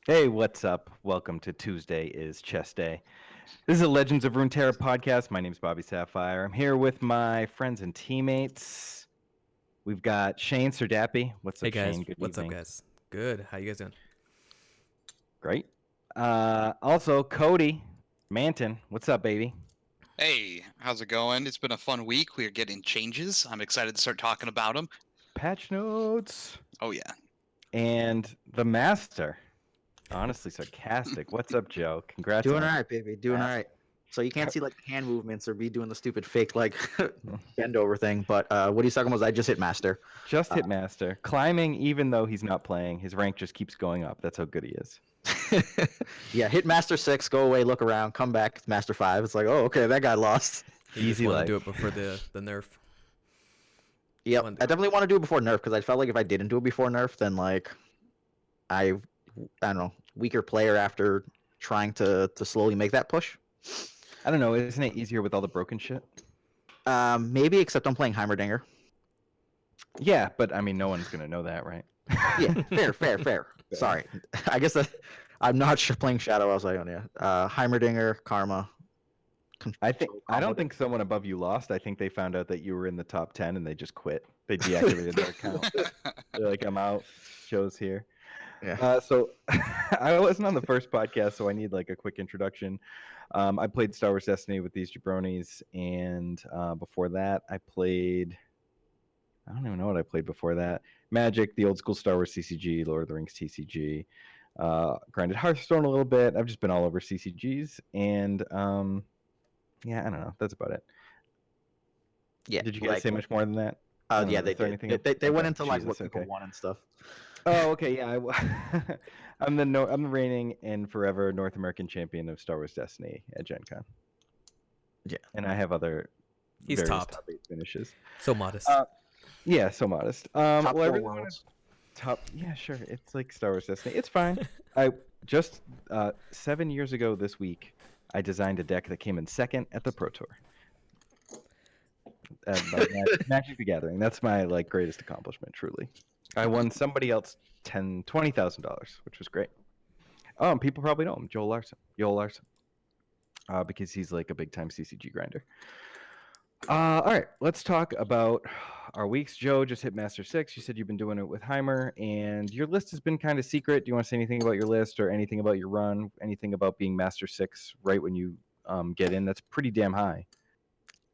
Hey, what's up? Welcome to Tuesday is Chess Day. This is a Legends of Runeterra podcast. My name's Bobby Sapphire. I'm here with my friends and teammates. We've got Shane Serdapi. What's Hey up, guys, Shane? Good what's up, evening. guys? Good. How you guys doing? Great. Also, Cody Manton. What's up, baby? Hey, how's it going? It's been a fun week. We're getting changes. I'm excited to start talking about them. Patch notes. Oh, yeah. And the master. Honestly sarcastic. What's up, Joe? Congrats Doing on all right, baby. Doing all right. So you can't see like the hand movements or be doing the stupid fake like bend over thing. But what he's talking about is I just hit master. just hit master. Climbing even though he's not playing. His rank just keeps going up. That's how good he is. Yeah, hit master 6, go away, look around, come back, it's master 5. It's like, oh, okay, that guy lost. You Easy just want life. to do it before the nerf. Yep, One- I definitely want to do it before nerf because I felt like if I didn't do it before nerf, then like I don't know, weaker player after trying to slowly make that push. I don't know. Isn't it easier with all the broken shit? Maybe except I'm playing Heimerdinger. Yeah, but I mean, no one's gonna know that, right? Yeah, fair. Sorry, I guess I'm not sure playing Shadow. I was like, oh yeah, Heimerdinger, Karma. I don't think someone above you lost. I think they found out that you were in the top 10 and they just quit. They deactivated their account. They're like, I'm out. Show's here. Yeah. So I wasn't on the first podcast, so I need like a quick introduction. I played Star Wars Destiny with these jabronis, and before that, I don't even know what I played before that. Magic, the old school Star Wars CCG, Lord of the Rings TCG. Grinded Hearthstone a little bit. I've just been all over CCGs, and yeah, I don't know. That's about it. Yeah. Did you guys say much more than that? Yeah, Is they there did. anything They went okay, into like what Jesus, people okay. want and stuff. Oh, okay, yeah. I'm the reigning and forever North American champion of Star Wars Destiny at Gen Con. Yeah. And I have other He's various top. top 8 finishes. So modest. Yeah, so modest. Top well, I 4 really wanna worlds. yeah, sure. It's like Star Wars Destiny. It's fine. I just 7 years ago this week, I designed a deck that came in second at the Pro Tour. Magic the Gathering. That's my like greatest accomplishment, truly. I won somebody else $20,000, which was great. Oh, and people probably know him, Joel Larson, because he's like a big time CCG grinder. All right, let's talk about our weeks. Joe just hit Master 6. You said you've been doing it with Heimer, and your list has been kind of secret. Do you want to say anything about your list or anything about your run? Anything about being Master 6 right when you get in? That's pretty damn high.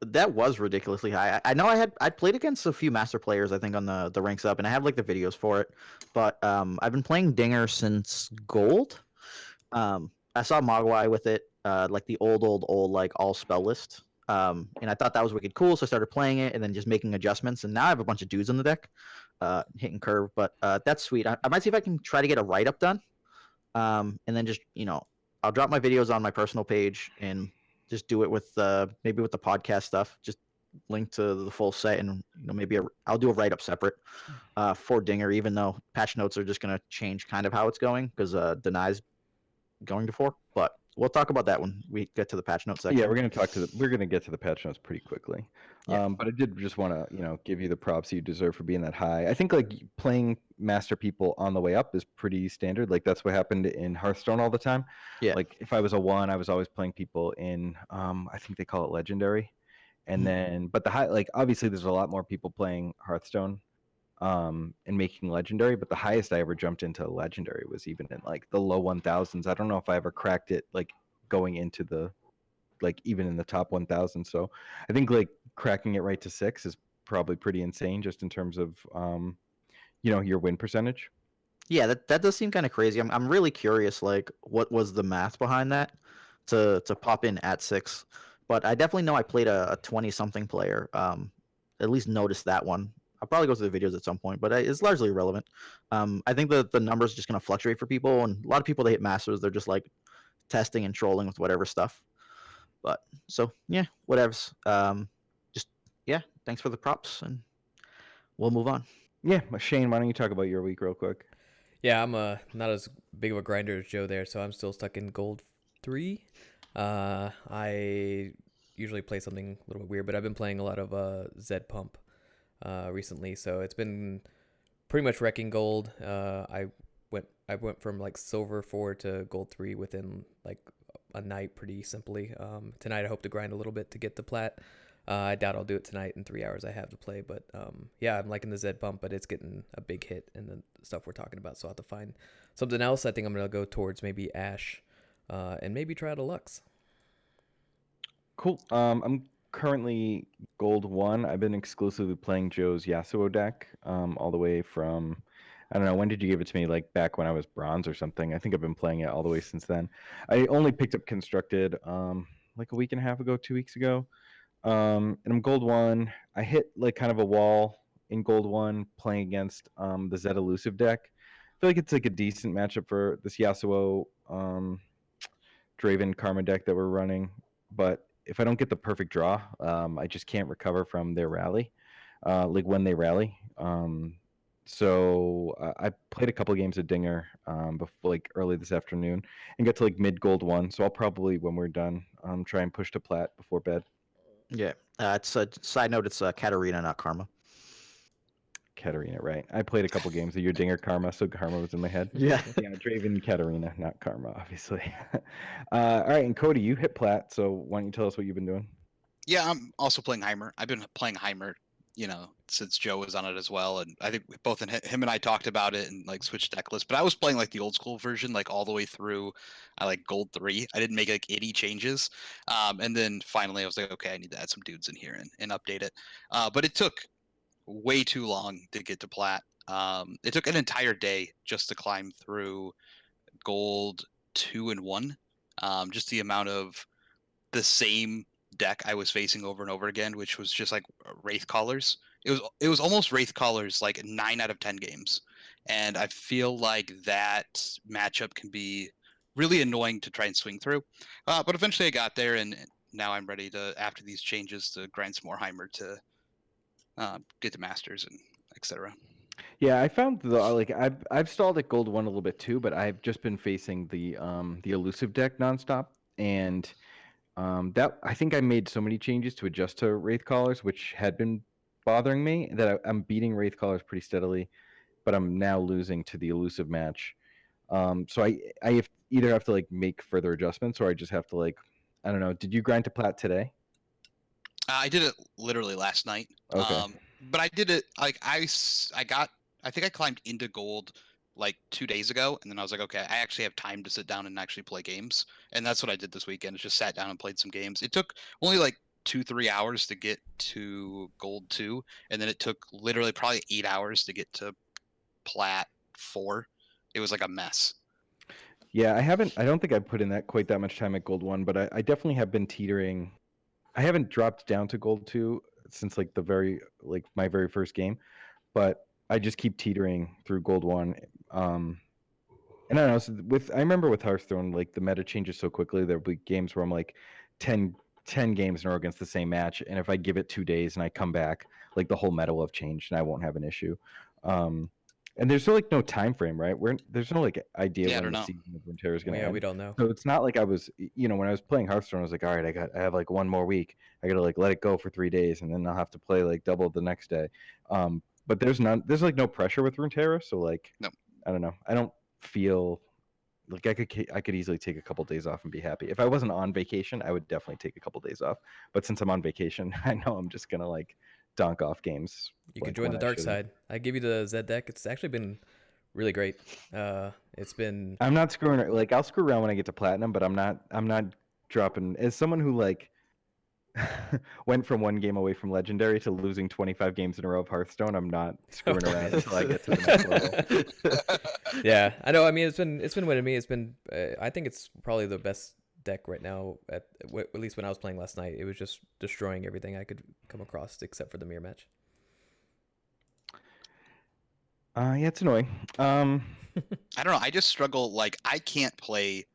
That was ridiculously high. I know I'd played against a few master players, I think, on the ranks up, and I have like the videos for it. But I've been playing Dinger since gold. I saw Mogwai with it, like the old like all spell list. And I thought that was wicked cool, so I started playing it and then just making adjustments. And now I have a bunch of dudes on the deck, hitting curve. But that's sweet. I might see if I can try to get a write up done, and then just I'll drop my videos on my personal page and just do it with maybe with the podcast stuff. Just link to the full set, and maybe I'll do a write up separate for Dinger, even though patch notes are just gonna change kind of how it's going because denies going to 4. But we'll talk about that when we get to the patch notes section. Yeah, we're gonna get to the patch notes pretty quickly. Yeah. But I did just want to give you the props you deserve for being that high. I think like playing master people on the way up is pretty standard. Like that's what happened in Hearthstone all the time. Yeah. Like if I was a 1, I was always playing people in I think they call it legendary. And then but the high, like obviously there's a lot more people playing Hearthstone and making legendary, but the highest I ever jumped into legendary was even in like the low 1000s. I don't know if I ever cracked it like going into the like even in the top 1000. So I think like cracking it right to 6 is probably pretty insane just in terms of your win percentage. Yeah, that does seem kind of crazy. I'm really curious, like what was the math behind that to pop in at 6. But I definitely know I played a 20 something player. At least noticed that one. I'll probably go through the videos at some point, but it's largely irrelevant. I think the numbers are just gonna fluctuate for people, and a lot of people that hit masters, they're just like testing and trolling with whatever stuff. But so yeah, whatevs. Just yeah, thanks for the props, and we'll move on. Yeah, Shane, why don't you talk about your week real quick? Yeah, I'm not as big of a grinder as Joe there, so I'm still stuck in gold 3. I usually play something a little bit weird, but I've been playing a lot of Zed Pump recently, so it's been pretty much wrecking gold. I I went from like silver 4 to gold 3 within like a night pretty simply. Tonight I hope to grind a little bit to get to plat. I doubt I'll do it tonight in 3 hours I have to play, but yeah, I'm liking the Z bump, but it's getting a big hit in the stuff we're talking about, so I'll have to find something else. I think I'm gonna go towards maybe Ash, and maybe try out a Lux. Cool. I'm currently gold 1. I've been exclusively playing Joe's Yasuo deck, all the way from, I don't know, when did you give it to me? Like back when I was bronze or something. I think I've been playing it all the way since then. I only picked up Constructed like a week and a half ago, 2 weeks ago. And I'm gold 1. I hit like kind of a wall in gold 1 playing against the Zed elusive deck. I feel like it's like a decent matchup for this Yasuo Draven Karma deck that we're running, but if I don't get the perfect draw, I just can't recover from their rally, like when they rally. So I played a couple games of Dinger before, like early this afternoon, and got to like mid gold 1. So I'll probably, when we're done, try and push to plat before bed. Yeah. It's a side note. It's Katarina, not Karma. Katarina, right? I played a couple games of your Dinger Karma, so Karma was in my head. Yeah. Yeah, Draven Katarina, not Karma, obviously. All right, and Cody, you hit plat, so why don't you tell us what you've been doing? Yeah, I'm also playing Heimer. I've been playing Heimer, since Joe was on it as well, and I think both him and I talked about it and like switched deck lists. But I was playing like the old school version, like all the way through. I like gold 3. I didn't make like any changes, and then finally I was like, okay, I need to add some dudes in here and update it. But it took way too long to get to plat. It took an entire day just to climb through gold 2 and 1. Just the amount of the same deck I was facing over and over again, which was just like Wraith Callers. It was almost Wraith Callers like 9 out of 10 games. And I feel like that matchup can be really annoying to try and swing through. But eventually I got there, and now I'm ready to, after these changes, to grind some more Heimer to get to Masters and etc. Yeah, I found like I've stalled at gold 1 a little bit too, but I've just been facing the elusive deck nonstop, and that I think I made so many changes to adjust to Wraith Callers, which had been bothering me, that I'm beating Wraith Callers pretty steadily, but I'm now losing to the elusive match. So I either have to like make further adjustments, or I just have to like, I don't know. Did you grind to plat today? I did it literally last night. Okay. But I did it like I think I climbed into gold like 2 days ago, and then I was like, okay, I actually have time to sit down and actually play games, and that's what I did this weekend. Is just sat down and played some games. It took only like 2-3 hours to get to gold 2, and then it took literally probably 8 hours to get to plat 4. It was like a mess. Yeah, I don't think I put in that quite that much time at gold 1, but I definitely have been teetering. I haven't dropped down to gold 2 since like my very first game, but I just keep teetering through gold 1. And I don't know. So I remember with Hearthstone, like the meta changes so quickly. There'll be games where I'm like 10 games in a row against the same match, and if I give it 2 days and I come back, like the whole meta will have changed, and I won't have an issue. And there's like no time frame, right? There's no like idea Yeah, I when don't the know. season of Runeterra is going to Yeah, end. we don't know. So it's not like I was, when I was playing Hearthstone, I was like, all right, I have like 1 more week. I got to like let it go for 3 days, and then I'll have to play like double the next day. But there's like no pressure with Runeterra, so like, Nope. I don't know. I don't feel like I could easily take a couple days off and be happy. If I wasn't on vacation, I would definitely take a couple days off. But since I'm on vacation, I know I'm just gonna like donk off games. You can like, join when the I dark shouldn't. side. I give you the Z deck. It's actually been really great. It's been I'm not screwing. Like I'll screw around when I get to platinum, but I'm not dropping. As someone who like went from 1 game away from legendary to losing 25 games in a row of Hearthstone, I'm not screwing around until I get to the next level. yeah, I know. I mean, it's been winning me. It's been I think it's probably the best deck right now. At least when I was playing last night, it was just destroying everything I could come across except for the mirror match. Yeah, it's annoying. I don't know. I just struggle. Like I can't play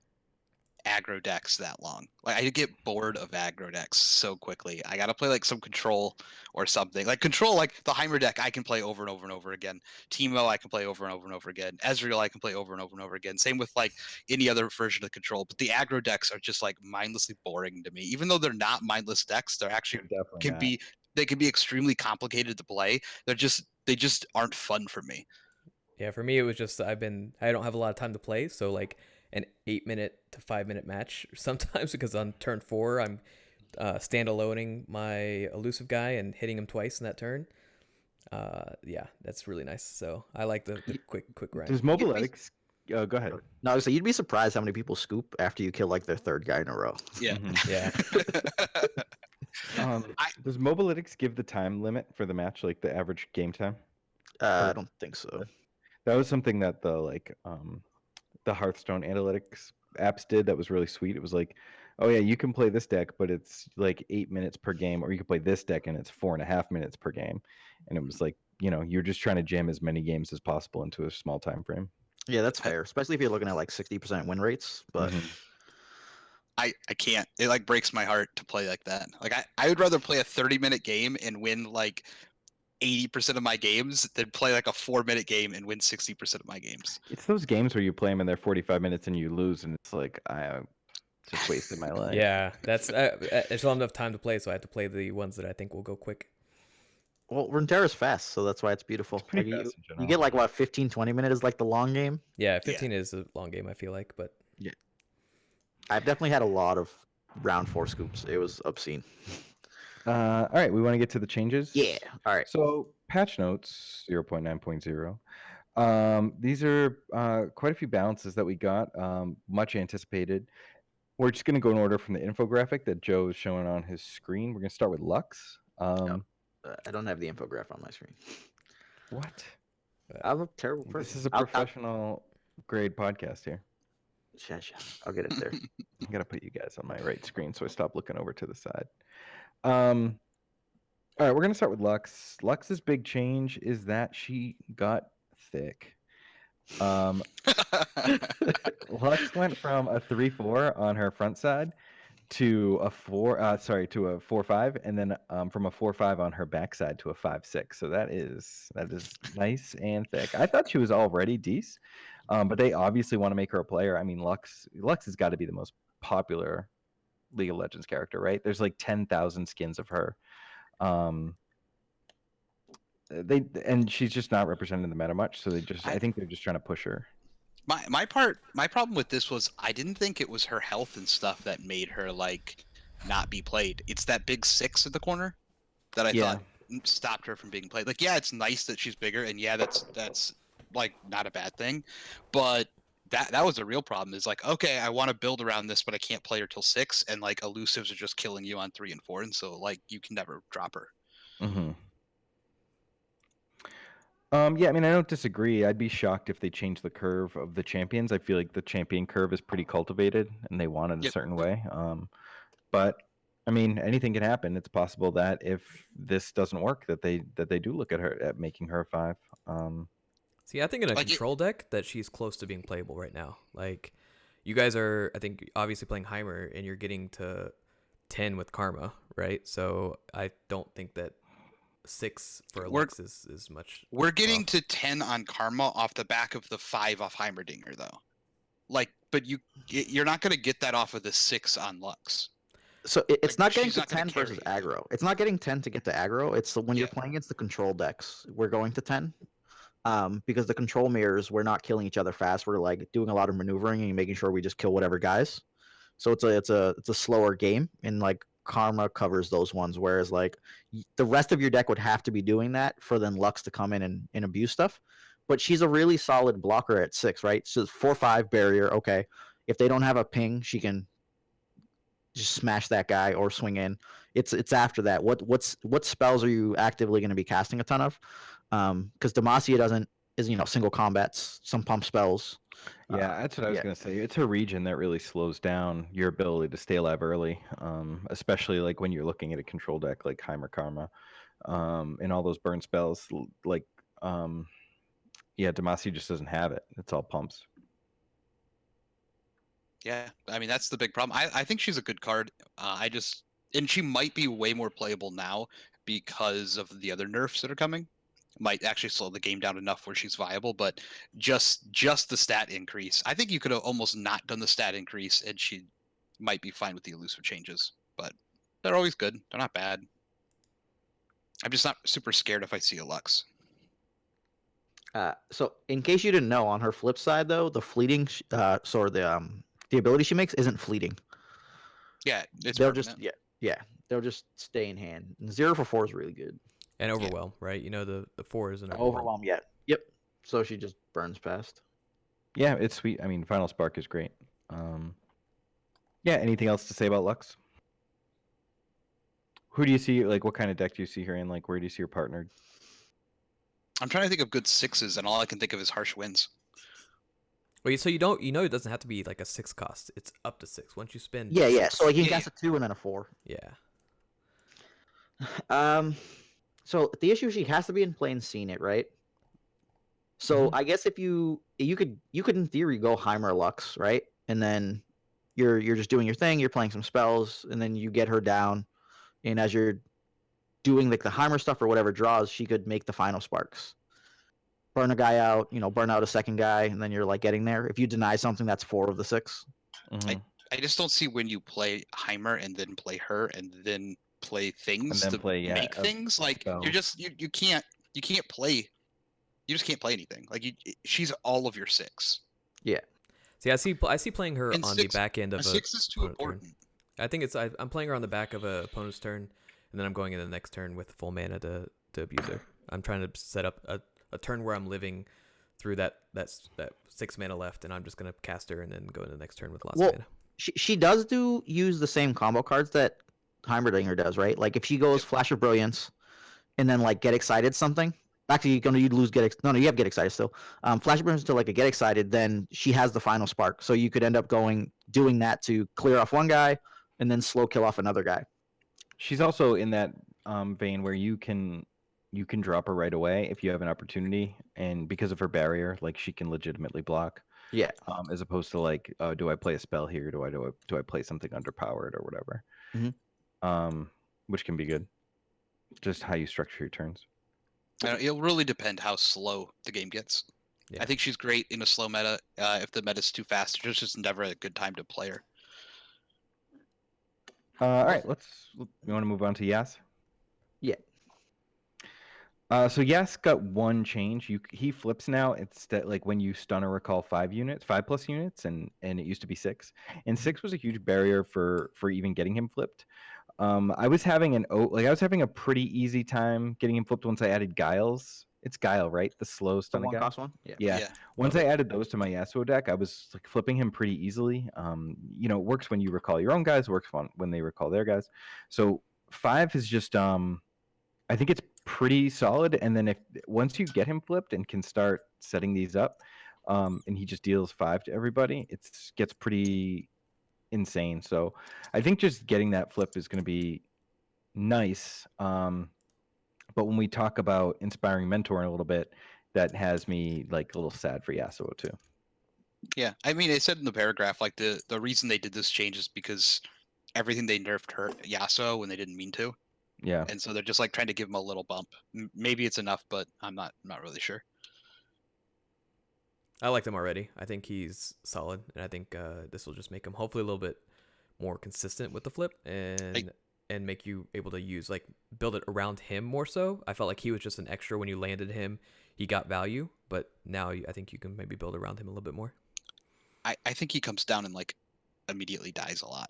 aggro decks that long. Like I get bored of aggro decks so quickly. I gotta play like some control or something. Like control, like the Heimer deck, I can play over and over and over again. Teemo, I can play over and over and over again. Ezreal, I can play over and over and over again. Same with like any other version of control. But the aggro decks are just like mindlessly boring to me. Even though they're not mindless decks, they're actually Definitely not. they can be extremely complicated to play. They just aren't fun for me. Yeah, for me it was just I don't have a lot of time to play, so like an 8-minute to 5-minute match sometimes because on turn 4 I'm standaloning my elusive guy and hitting him twice in that turn. Yeah, that's really nice. So I like the quick grind. There's mobiletics. Go ahead. No, I was saying, you'd be surprised how many people scoop after you kill like their third guy in a row. Yeah. Mhm. Yeah. Does mobiletics give the time limit for the match, like the average game time? I don't think so. That was something that the Hearthstone analytics apps did that was really sweet. It was like, oh yeah, you can play this deck, but it's like 8 minutes per game, or you can play this deck and it's 4.5 minutes per game. And it was like, you're just trying to jam as many games as possible into a small time frame. Yeah, that's fair, especially if you're looking at like 60% win rates. But Mhm. I can't. It like breaks my heart to play like that. Like I would rather play a 30-minute game and win like 80% of my games than play like a 4-minute game and win 60% of my games. It's those games where you play them and they're 45 minutes and you lose, and it's like I just wasted my life. Yeah, that's I just don't have enough time to play, so I have to play the ones that I think will go quick. well, Runeterra's fast, so that's why it's beautiful. It's pretty Like, fast in you general. get like what 15, 20 minutes is like the long game. Yeah, 15 is a long game, I feel like, but I've definitely had a lot of round 4 scoops. It was obscene. All right, we want to get to the changes. Yeah. All right. So patch notes 0.9.0. These are quite a few balances that we got, much anticipated. We're just going to go in order from the infographic that Joe is showing on his screen. We're going to start with Lux. I don't have the infograph on my screen. What? I'm a terrible person. This is a professional grade podcast here. I'll get it there. I got to put you guys on my right screen so I stop looking over to the side. All right, we're going to start with Lux. Lux's big change is that she got thick. Lux went from a 3-4 on her front side to a 4-5, and then from a 4-5 on her backside to a 5-6. So that is nice and thick. I thought she was already decent, but they obviously want to make her a player. I mean, Lux has got to be the most popular League of Legends character, right? There's like 10,000 skins of her. And she's just not represented in the meta much, so I think they're just trying to push her. My problem with this was I didn't think it was her health and stuff that made her like not be played. It's that big 6 at the corner that I thought stopped her from being played. Like, yeah, it's nice that she's bigger, and yeah, that's like not a bad thing, but that was a real problem. Is like, okay, I want to build around this, but I can't play her till 6, and like elusives are just killing you on 3 and 4, and so like you can never drop her. Mm-hmm. Yeah, I mean, I don't disagree. I'd be shocked if they changed the curve of the champions. I feel like the champion curve is pretty cultivated, and they want it a certain way. But I mean, anything can happen. It's possible that if this doesn't work, that they do look at making her a 5. See, I think in a Like control deck that she's close to being playable right now. Like, you guys are, I think, obviously playing Heimer, and you're getting to 10 with Karma, right? So I don't think that 6 for Lux is much. We're getting to 10 on Karma off the back of the 5 off Heimerdinger, though. Like, but you're not going to get that off of the 6 on Lux. So it's Like, not getting she's to not gonna 10 versus carry. aggro. It's not getting 10 to get to aggro. It's when you're Yeah. playing against the control decks, we're going to 10. Because the control mirrors, we're not killing each other fast. We're like doing a lot of maneuvering and making sure we just kill whatever guys. So it's a slower game, and like Karma covers those ones. Whereas like the rest of your deck would have to be doing that for then Lux to come in and abuse stuff. But she's a really solid blocker at 6, right? So 4-5 barrier. Okay, if they don't have a ping, she can just smash that guy or swing in. It's after that. What spells are you actively going to be casting a ton of? Because Demacia is single combats, some pump spells. Yeah, that's what I was going to say. It's a region that really slows down your ability to stay alive early, especially like when you're looking at a control deck like Heimer Karma, and all those burn spells. Like, Demacia just doesn't have it. It's all pumps. Yeah, I mean that's the big problem. I think she's a good card. And she might be way more playable now because of the other nerfs that are coming. Might actually slow the game down enough where she's viable, but just the stat increase. I think you could have almost not done the stat increase, and she might be fine with the elusive changes. But they're always good. They're not bad. I'm just not super scared if I see a Lux. So in case you didn't know, on her flip side though, the fleeting, the ability she makes isn't fleeting. Yeah, it's They'll permanent. just they'll just stay in hand. And 0 for 4 is really good. And overwhelm, right? You know the 4 is an Overwhelm, yeah. Yep. So she just burns past. Yeah, it's sweet. I mean, Final Spark is great. Yeah, anything else to say about Lux? Who do you see, like, what kind of deck do you see her in? Like, where do you see her partnered? I'm trying to think of good 6s, and all I can think of is Harsh Winds. Wait, so you know it doesn't have to be like a 6 cost. It's up to 6 once you spend. Yeah, yeah. 6. So like you can Yeah, cast a 2 and then a 4. Yeah. So the issue, she has to be in play and seen it, right? So I guess if you could in theory go Heimer Lux, right? And then you're just doing your thing, you're playing some spells, and then you get her down, and as you're doing like the Heimer stuff or whatever draws, she could make the final sparks. Burn a guy out, burn out a second guy, and then you're like getting there. If you deny something, that's 4 of the 6. Mhm. I just don't see when you play Heimer and then play her and then play things then to play, make a things. Like spell. you're just you can't play. You just can't play anything. Like she's all of your 6. See, I see playing her And on 6 the back end of A a 6 is too opponent turn. important. I think I'm playing her on the back of a opponent's turn, and then I'm going in the next turn with full mana to abuse her. I'm trying to set up a turn where I'm living through that 6 mana left, and I'm just gonna cast her and then go into the next turn with lots of mana. She does use the same combo cards that Heimerdinger does, right? Like if she goes Flash of Brilliance and then like Get Excited something. Actually, you lose no, you have Get Excited still. Flash of Brilliance to like a Get Excited, then she has the final spark. So you could end up doing that to clear off one guy and then slow kill off another guy. She's also in that vein where you can drop her right away if you have an opportunity, and because of her barrier, like she can legitimately block. Yeah. As opposed to like, do I play a spell here? Do I play something underpowered or whatever? Which can be good. Just how you structure your turns. It'll really depend how slow the game gets. Yeah. I think she's great in a slow meta. If the meta's too fast, there's just never a good time to play her. All right, you want to move on to Yas? Yeah. So Yas got one change. He flips now. It's like when you stun or recall 5 plus units, and it used to be 6. And 6 was a huge barrier for even getting him flipped. I was having a pretty easy time getting him flipped once I added Guiles. It's Guile, right? The slow The stun one guy. cost one? Yeah. Yeah. Once I added those to my Yasuo deck, I was like flipping him pretty easily. It works when you recall your own guys, works when they recall their guys. So 5 is just I think it's pretty solid. And then once you get him flipped and can start setting these up, and he just deals 5 to everybody, it gets pretty insane. So I think just getting that flip is going to be nice. But when we talk about inspiring mentor in a little bit, that has me like a little sad for Yasuo too. Yeah, I mean, it said in the paragraph like the reason they did this change is because everything they nerfed hurt Yasuo when they didn't mean to. Yeah. And so they're just like trying to give him a little bump. Maybe it's enough, but I'm not really sure. I liked him already. I think he's solid, and I think this will just make him hopefully a little bit more consistent with the flip and make you able to build it around him more so. I felt like he was just an extra when you landed him. He got value, but now I think you can maybe build around him a little bit more. I think he comes down and like immediately dies a lot,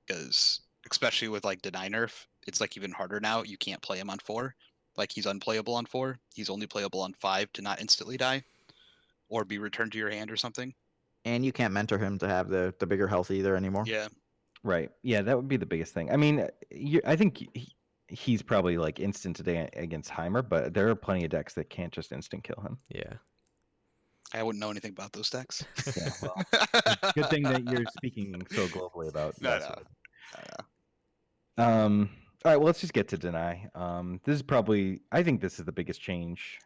because especially with like deny nerf, it's like even harder now. You can't play him on 4. Like he's unplayable on 4. He's only playable on 5 to not instantly die or be returned to your hand or something. And you can't mentor him to have the bigger health either anymore. Yeah. Right. Yeah, that would be the biggest thing. I mean, I think he's probably like instant today against Heimer, but there are plenty of decks that can't just instant kill him. Yeah. I wouldn't know anything about those decks. Yeah, well, good thing that you're speaking so globally about that. No. All right, well, let's just get to deny. I think this is the biggest change.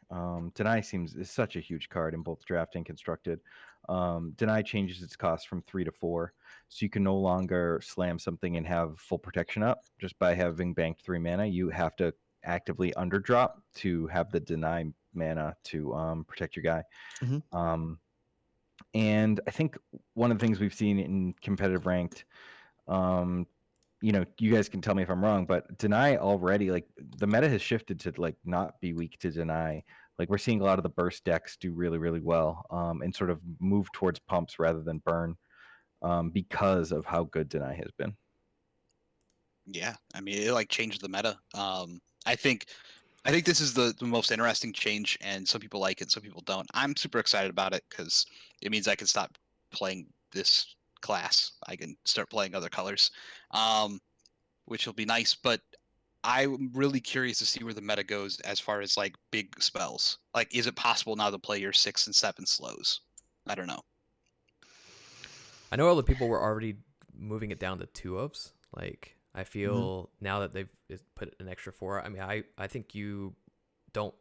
Deny is such a huge card in both draft and constructed. Deny changes its cost from 3 to 4, so you can no longer slam something and have full protection up just by having banked 3 mana. You have to actively underdrop to have the deny mana to protect your guy. Mm-hmm. And I think one of the things we've seen in competitive ranked, you guys can tell me if I'm wrong, but deny already, like the meta has shifted to like not be weak to deny Like we're seeing a lot of the burst decks do really, really well, and sort of move towards pumps rather than burn, because of how good Deny has been. Yeah, I mean, it like changed the meta. I think this is the most interesting change, and some people like it, some people don't. I'm super excited about it because it means I can stop playing this class. I can start playing other colors, which will be nice. But I'm really curious to see where the meta goes as far as like big spells. Like, is it possible now to play your 6 and 7 slows? I don't know. I know other people were already moving it down to 2-ofs. Like, I feel now that they've put an extra 4. I mean, I think you don't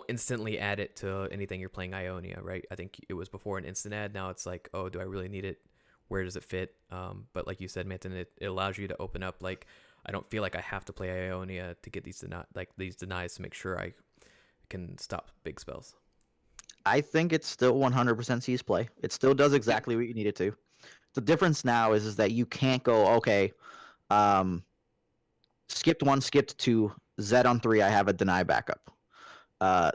instantly add it to anything you're playing Ionia, right? I think it was before an instant add. Now it's like, oh, do I really need it? Where does it fit? But like you said, Manton, it allows you to open up. Like, I don't feel like I have to play Ionia to get these denies to make sure I can stop big spells. I think it's still 100% seize play. It still does exactly what you need it to. The difference now is that you can't go, okay, skipped 1, skipped 2, Z on 3, I have a deny backup.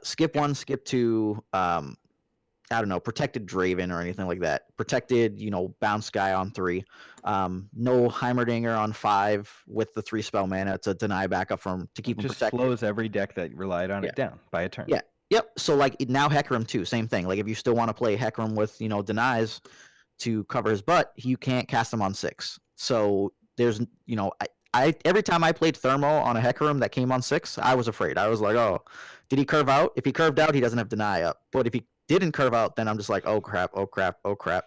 Skip 1, skip 2, I don't know, protected Draven or anything like that. Protected, bounce guy on 3. No Heimerdinger on 5 with the 3 spell mana to deny backup to keep him Just protected. slows every deck that relied on it down by a turn. Yeah. Yep. So like now Hecarim too, same thing. Like if you still want to play Hecarim with denies to cover his butt, you can't cast him on 6. So there's I every time I played Thermo on a Hecarim that came on 6, I was afraid. I was like, oh, did he curve out? If he curved out, he doesn't have deny up. But if he didn't curve out, then I'm just like, oh crap, oh crap, oh crap.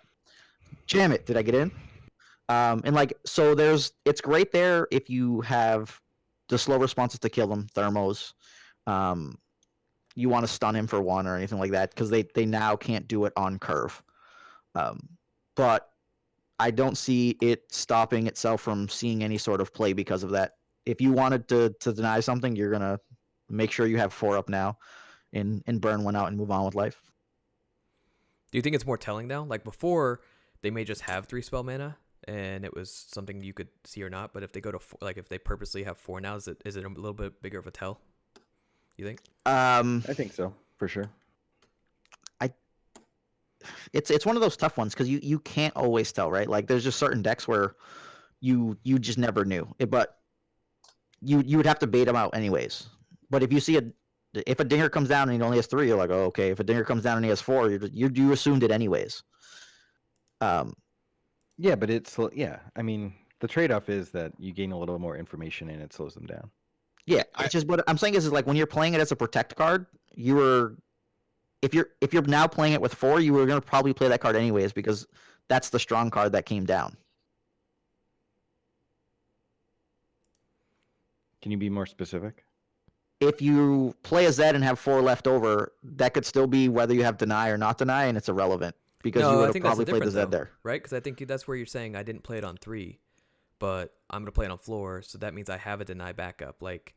Jam it. Did I get in? And like so it's great there if you have the slow responses to kill them, Thermos. You want to stun him for 1 or anything like that because they now can't do it on curve. But I don't see it stopping itself from seeing any sort of play because of that. If you wanted to deny something, you're gonna make sure you have 4 up now, and burn 1 out and move on with life. Do you think it's more telling now? Like before, they may just have 3 spell mana, and it was something you could see or not. But if they go to 4, like if they purposely have 4 now, is it a little bit bigger of a tell? You think? I think so, for sure. It's one of those tough ones because you can't always tell, right? Like there's just certain decks where you just never knew it, but you would have to bait them out anyways. But if you see if a dinger comes down and he only has 3, you're like, oh, okay. If a dinger comes down and he has 4, you assumed it anyways. Yeah, but I mean, the trade-off is that you gain a little more information and it slows them down. Yeah, it's just what I'm saying is like when you're playing it as a protect card, if you're now playing it with 4, you were gonna probably play that card anyways because that's the strong card that came down. Can you be more specific? If you play a Zed and have 4 left over, that could still be whether you have deny or not deny, and it's irrelevant because you would have probably played the Zed there, right? Because I think that's where you're saying I didn't play it on 3, but I'm gonna play it on floor, so that means I have a deny backup. Like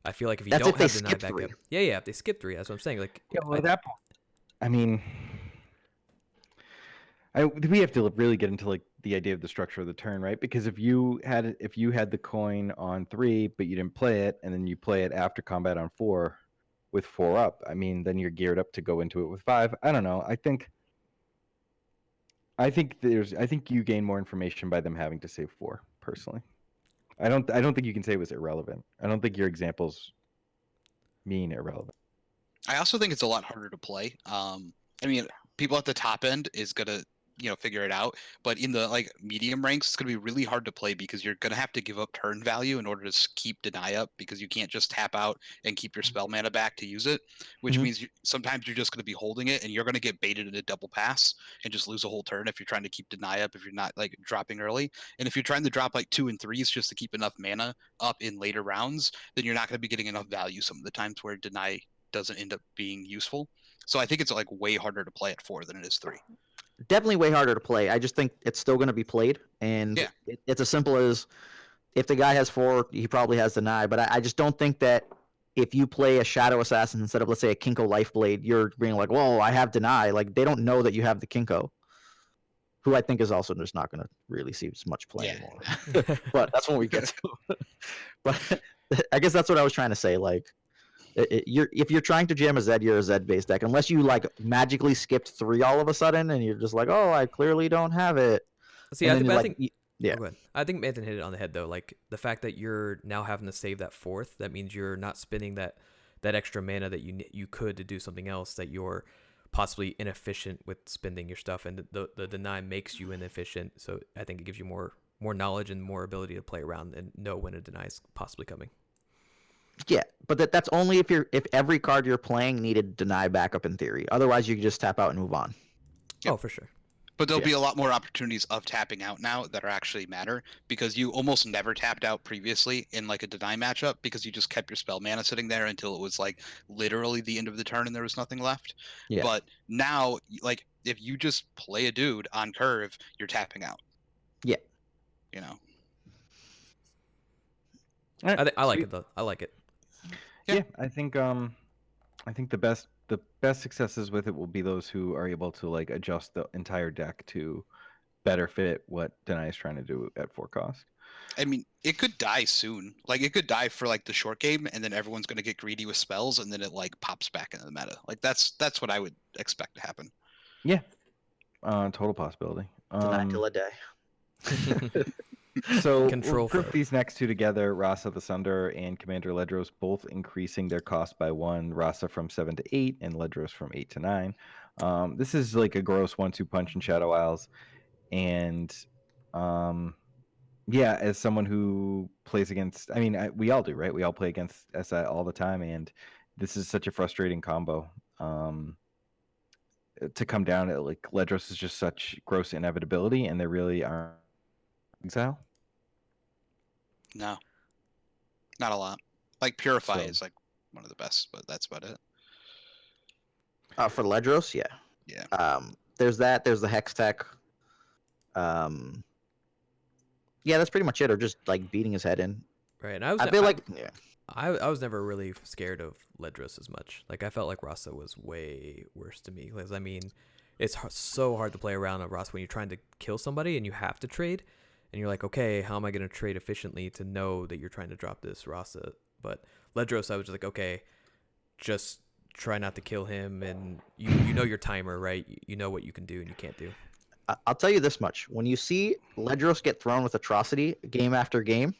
I feel like if you don't have deny backup, 3. yeah, if they skip 3, that's what I'm saying. Like at that point, I mean, we have to really get into like the idea of the structure of the turn, right? Because if you had the coin on 3 but you didn't play it, and then you play it after combat on 4 with 4 up, I mean, then you're geared up to go into it with 5. I don't know. I think you gain more information by them having to save 4. Personally, I don't think you can say it was irrelevant. I don't think your examples mean irrelevant. I also think it's a lot harder to play. I mean, people at the top end is gonna figure it out, but in the like medium ranks, it's gonna be really hard to play because you're gonna have to give up turn value in order to keep deny up because you can't just tap out and keep your spell mana back to use it, which means sometimes you're just gonna be holding it and you're gonna get baited in a double pass and just lose a whole turn if you're trying to keep deny up, if you're not like dropping early. And if you're trying to drop like 2 and 3s just to keep enough mana up in later rounds, then you're not gonna be getting enough value some of the times where deny doesn't end up being useful. So I think it's like way harder to play at 4 than it is 3. Definitely way harder to play. I just think it's still going to be played, and it's as simple as if the guy has 4, he probably has deny. But I just don't think that if you play a Shadow Assassin instead of, let's say, a Kinko Lifeblade, you're being like, whoa, I have deny. Like, they don't know that you have the Kinko, who I think is also just not going to really see as much play anymore. But that's when we get to. But I guess that's what I was trying to say. Like, If you're trying to jam a Zed, you're a Zed based deck. Unless you like magically skipped 3 all of a sudden, and you're just like, oh, I clearly don't have it. See, And I then think, you're I like, think yeah. Oh, go ahead. I think Nathan hit it on the head though. Like the fact that you're now having to save that 4th, that means you're not spending that extra mana that you could to do something else, that you're possibly inefficient with spending your stuff, and the deny makes you inefficient. So I think it gives you more knowledge and more ability to play around and know when a deny is possibly coming. Yeah, but that's only if every card you're playing needed deny backup in theory. Otherwise, you could just tap out and move on. Yep. Oh, for sure. But there'll Yeah. be a lot more opportunities of tapping out now that are actually matter, because you almost never tapped out previously in like a deny matchup because you just kept your spell mana sitting there until it was like literally the end of the turn and there was nothing left. Yeah. But now, like if you just play a dude on curve, you're tapping out. Yeah. You know. I like it though. I like it. Yeah. Yeah, I think the best successes with it will be those who are able to like adjust the entire deck to better fit what Deny is trying to do at 4 cost. I mean, it could die soon. Like it could die for like the short game, and then everyone's going to get greedy with spells, and then it like pops back into the meta. Like that's what I would expect to happen. Yeah, total possibility. Deny till a day. So Control we'll group flow. these next 2 together. Rasa the Sunder and Commander Ledros both increasing their cost by 1. Rasa from 7 to 8 and Ledros from 8 to 9. This is like a gross 1-2 punch in Shadow Isles. And yeah, as someone who plays against, I mean, we all do, right? We all play against SI all the time, and this is such a frustrating combo. To come down at like Ledros is just such gross inevitability, and there really aren't exile. No, not a lot. Like Purify So- is like one of the best, but that's about it. For Ledros, yeah. Yeah. There's that. There's the Hex Tech. Yeah, that's pretty much it. Or just like beating his head in. Right. And I feel like yeah. I was never really scared of Ledros as much. Like I felt like Rasa was way worse to me. Because I mean, it's so hard to play around a Rasa when you're trying to kill somebody and you have to trade, and you're like, okay, how am I going to trade efficiently to know that you're trying to drop this Rasa? But Ledros, I was just like, okay, just try not to kill him, and you know your timer, right? You know what you can do and you can't do. I'll tell you this much: when you see Ledros get thrown with atrocity game after game,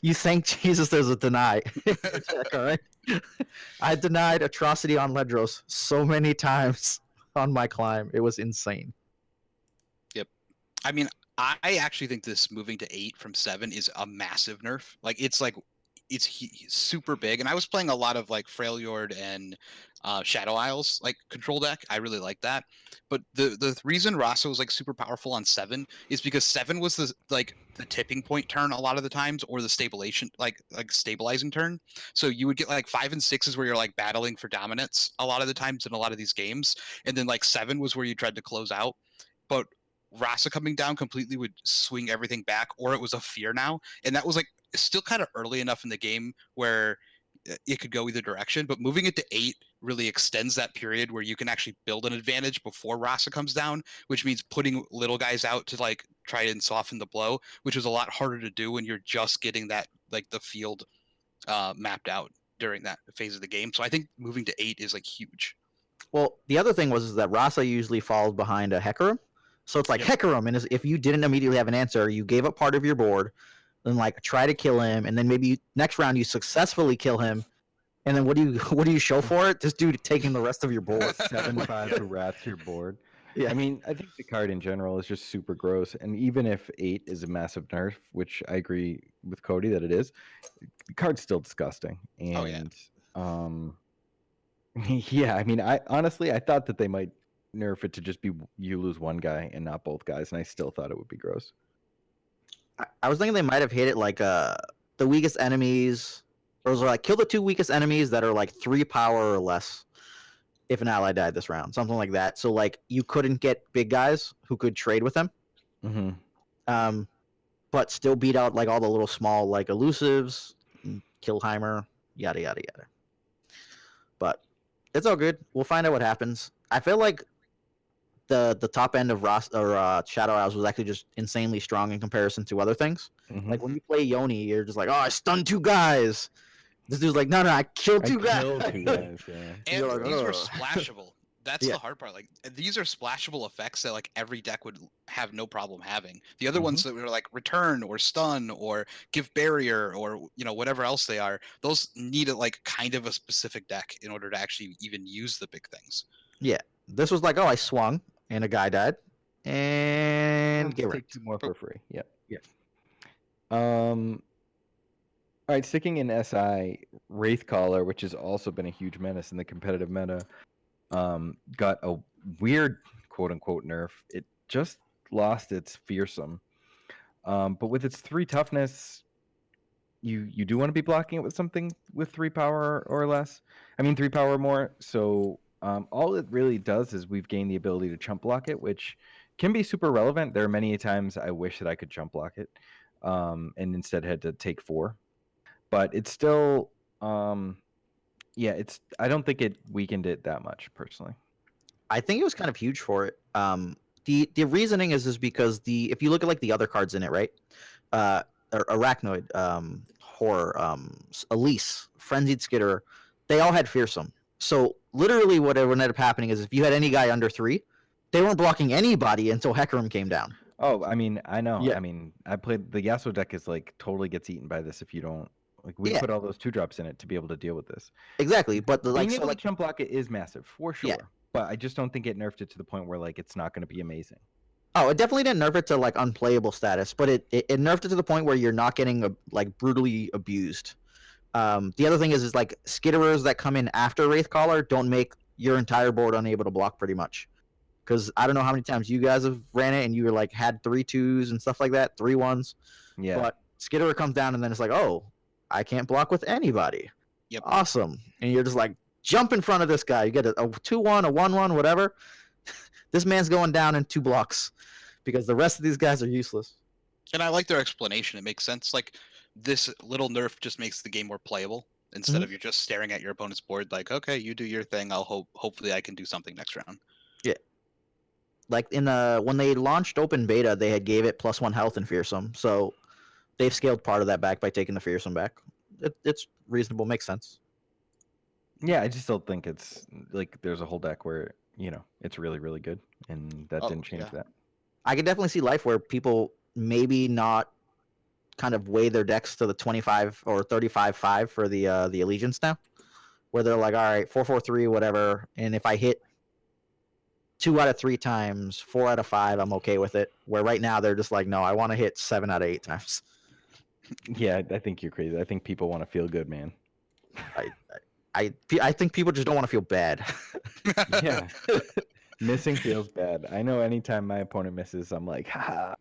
you thank Jesus there's a deny. All right. I denied atrocity on Ledros so many times on my climb. It was insane. I mean, I actually think this moving to 8 from 7 is a massive nerf. Like it's super big. And I was playing a lot of like Freljord and Shadow Isles like control deck. I really like that. But the reason Rasa was like super powerful on 7 is because 7 was the tipping point turn a lot of the times, or the stabilization like stabilizing turn. So you would get like 5 and 6s where you're like battling for dominance a lot of the times in a lot of these games, and then like 7 was where you tried to close out. But Rasa coming down completely would swing everything back, or it was a fear now, and that was like still kind of early enough in the game where it could go either direction. But moving it to 8 really extends that period where you can actually build an advantage before Rasa comes down, which means putting little guys out to like try and soften the blow, which is a lot harder to do when you're just getting that like the field mapped out during that phase of the game. So I think moving to 8 is like huge. Well, the other thing was that Rasa usually falls behind a Hecarim. So it's like Yep. Hecarim, and if you didn't immediately have an answer, you gave up part of your board, then like try to kill him, and then maybe next round you successfully kill him, and then what do you show for it? This dude taking the rest of your board. 7/5 to wrath your board. Yeah. I mean, I think the card in general is just super gross. And even if 8 is a massive nerf, which I agree with Cody that it is, the card's still disgusting. And yeah, I mean, I honestly thought that they might nerf it to just be you lose one guy and not both guys, and I still thought it would be gross. I was thinking they might have hit it like the weakest enemies, or was it like kill the 2 weakest enemies that are like 3 power or less if an ally died this round, something like that. So like you couldn't get big guys who could trade with them, but still beat out like all the little small like elusives, Killheimer, yada yada yada. But it's all good. We'll find out what happens. I feel like the top end of Shadow Isles was actually just insanely strong in comparison to other things. Like when you play Yoni, you're just like, oh, I stunned 2 guys, This dude's like, no, I killed I two guys. killed 2 guys. Yeah. And You're like, these are "Ugh." splashable. That's Yeah. the hard part. Like these are splashable effects that like every deck would have no problem having. The other Mhm. ones that were like return or stun or give barrier or whatever else they are, those need a, like kind of a specific deck in order to actually even use the big things. Yeah. This was like, oh, I swung and a guy died, and Let's get take wrecked. 2 more for free. Yep. Yeah. All right, sticking in SI, Wraithcaller, which has also been a huge menace in the competitive meta, got a weird quote unquote nerf. It just lost its fearsome. But with its 3 toughness, you do want to be blocking it with something with 3 power or less. I mean 3 power or more. So all it really does is we've gained the ability to chump block it, which can be super relevant. There are many times I wish that I could chump block it, and instead had to take 4. But it's still, yeah, I don't think it weakened it that much personally. I think it was kind of huge for it. The reasoning is because if you look at like the other cards in it, right? Arachnoid, Horror, Elise, Frenzied Skitterer, they all had Fearsome. So literally, what ended up happening is if you had any guy under 3, they weren't blocking anybody until Hecarim came down. Oh, I mean, I know. Yeah. I mean, I played the Yasuo deck is like totally gets eaten by this if you don't like. We Yeah. put all those 2-drops in it to be able to deal with this. Exactly, but Being like able so to chump block it is massive for sure. Yeah. But I just don't think it nerfed it to the point where like it's not going to be amazing. Oh, it definitely didn't nerf it to like unplayable status, but it nerfed it to the point where you're not getting like brutally abused. The other thing is like skitterers that come in after Wraithcaller don't make your entire board unable to block pretty much. Because I don't know how many times you guys have ran it and you were like had 3-2s and stuff like that, 3-1s. Yeah. But skitterer comes down and then it's like, oh, I can't block with anybody. Yep. Awesome. And you're just like, jump in front of this guy. You get a 2-1, a 1-1, whatever. This man's going down in 2 blocks because the rest of these guys are useless. And I like their explanation. It makes sense. Like this little nerf just makes the game more playable instead of you're just staring at your opponent's board like, okay, you do your thing. Hopefully I can do something next round. Yeah. Like when they launched open beta, they had gave it +1 health and fearsome. So they've scaled part of that back by taking the fearsome back. It's reasonable, makes sense. Yeah, I just still think it's like there's a whole deck where it's really really good, and that didn't change that. I can definitely see life where people maybe not kind of weigh their decks to the 25 or 35-5 for the allegiance now, where they're like, all right, 4-4-3, whatever, and if I hit 2 out of 3 times, 4 out of 5, I'm okay with it. Where right now they're just like, no, I want to hit 7 out of 8 times. Yeah, I think you're crazy. I think people want to feel good, man. I think people just don't want to feel bad. Yeah. Missing feels bad. I know anytime my opponent misses, I'm like, ha.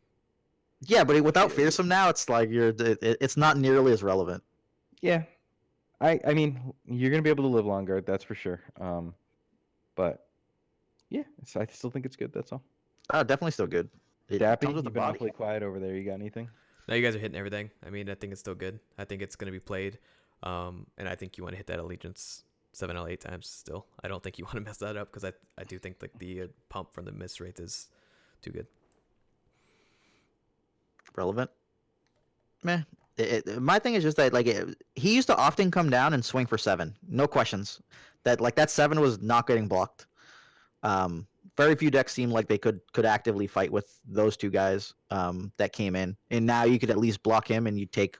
Yeah, but without fearsome now, it's like it's not nearly as relevant. Yeah. I mean, you're gonna be able to live longer, that's for sure. But yeah, I still think it's good. That's all. Oh, definitely still good. It Dappy, comes with you've the been body. awfully quiet over there. You got anything? No, you guys are hitting everything. I mean, I think it's still good. I think it's gonna be played, and I think you want to hit that allegiance 7 out of 8 times still. I don't think you want to mess that up because I do think like the pump from the miss rate is too good. Relevant. Meh. My thing is just that like he used to often come down and swing for 7, no questions. That 7 was not getting blocked. Very few decks seemed like they could actively fight with those 2 guys that came in, and now you could at least block him and you take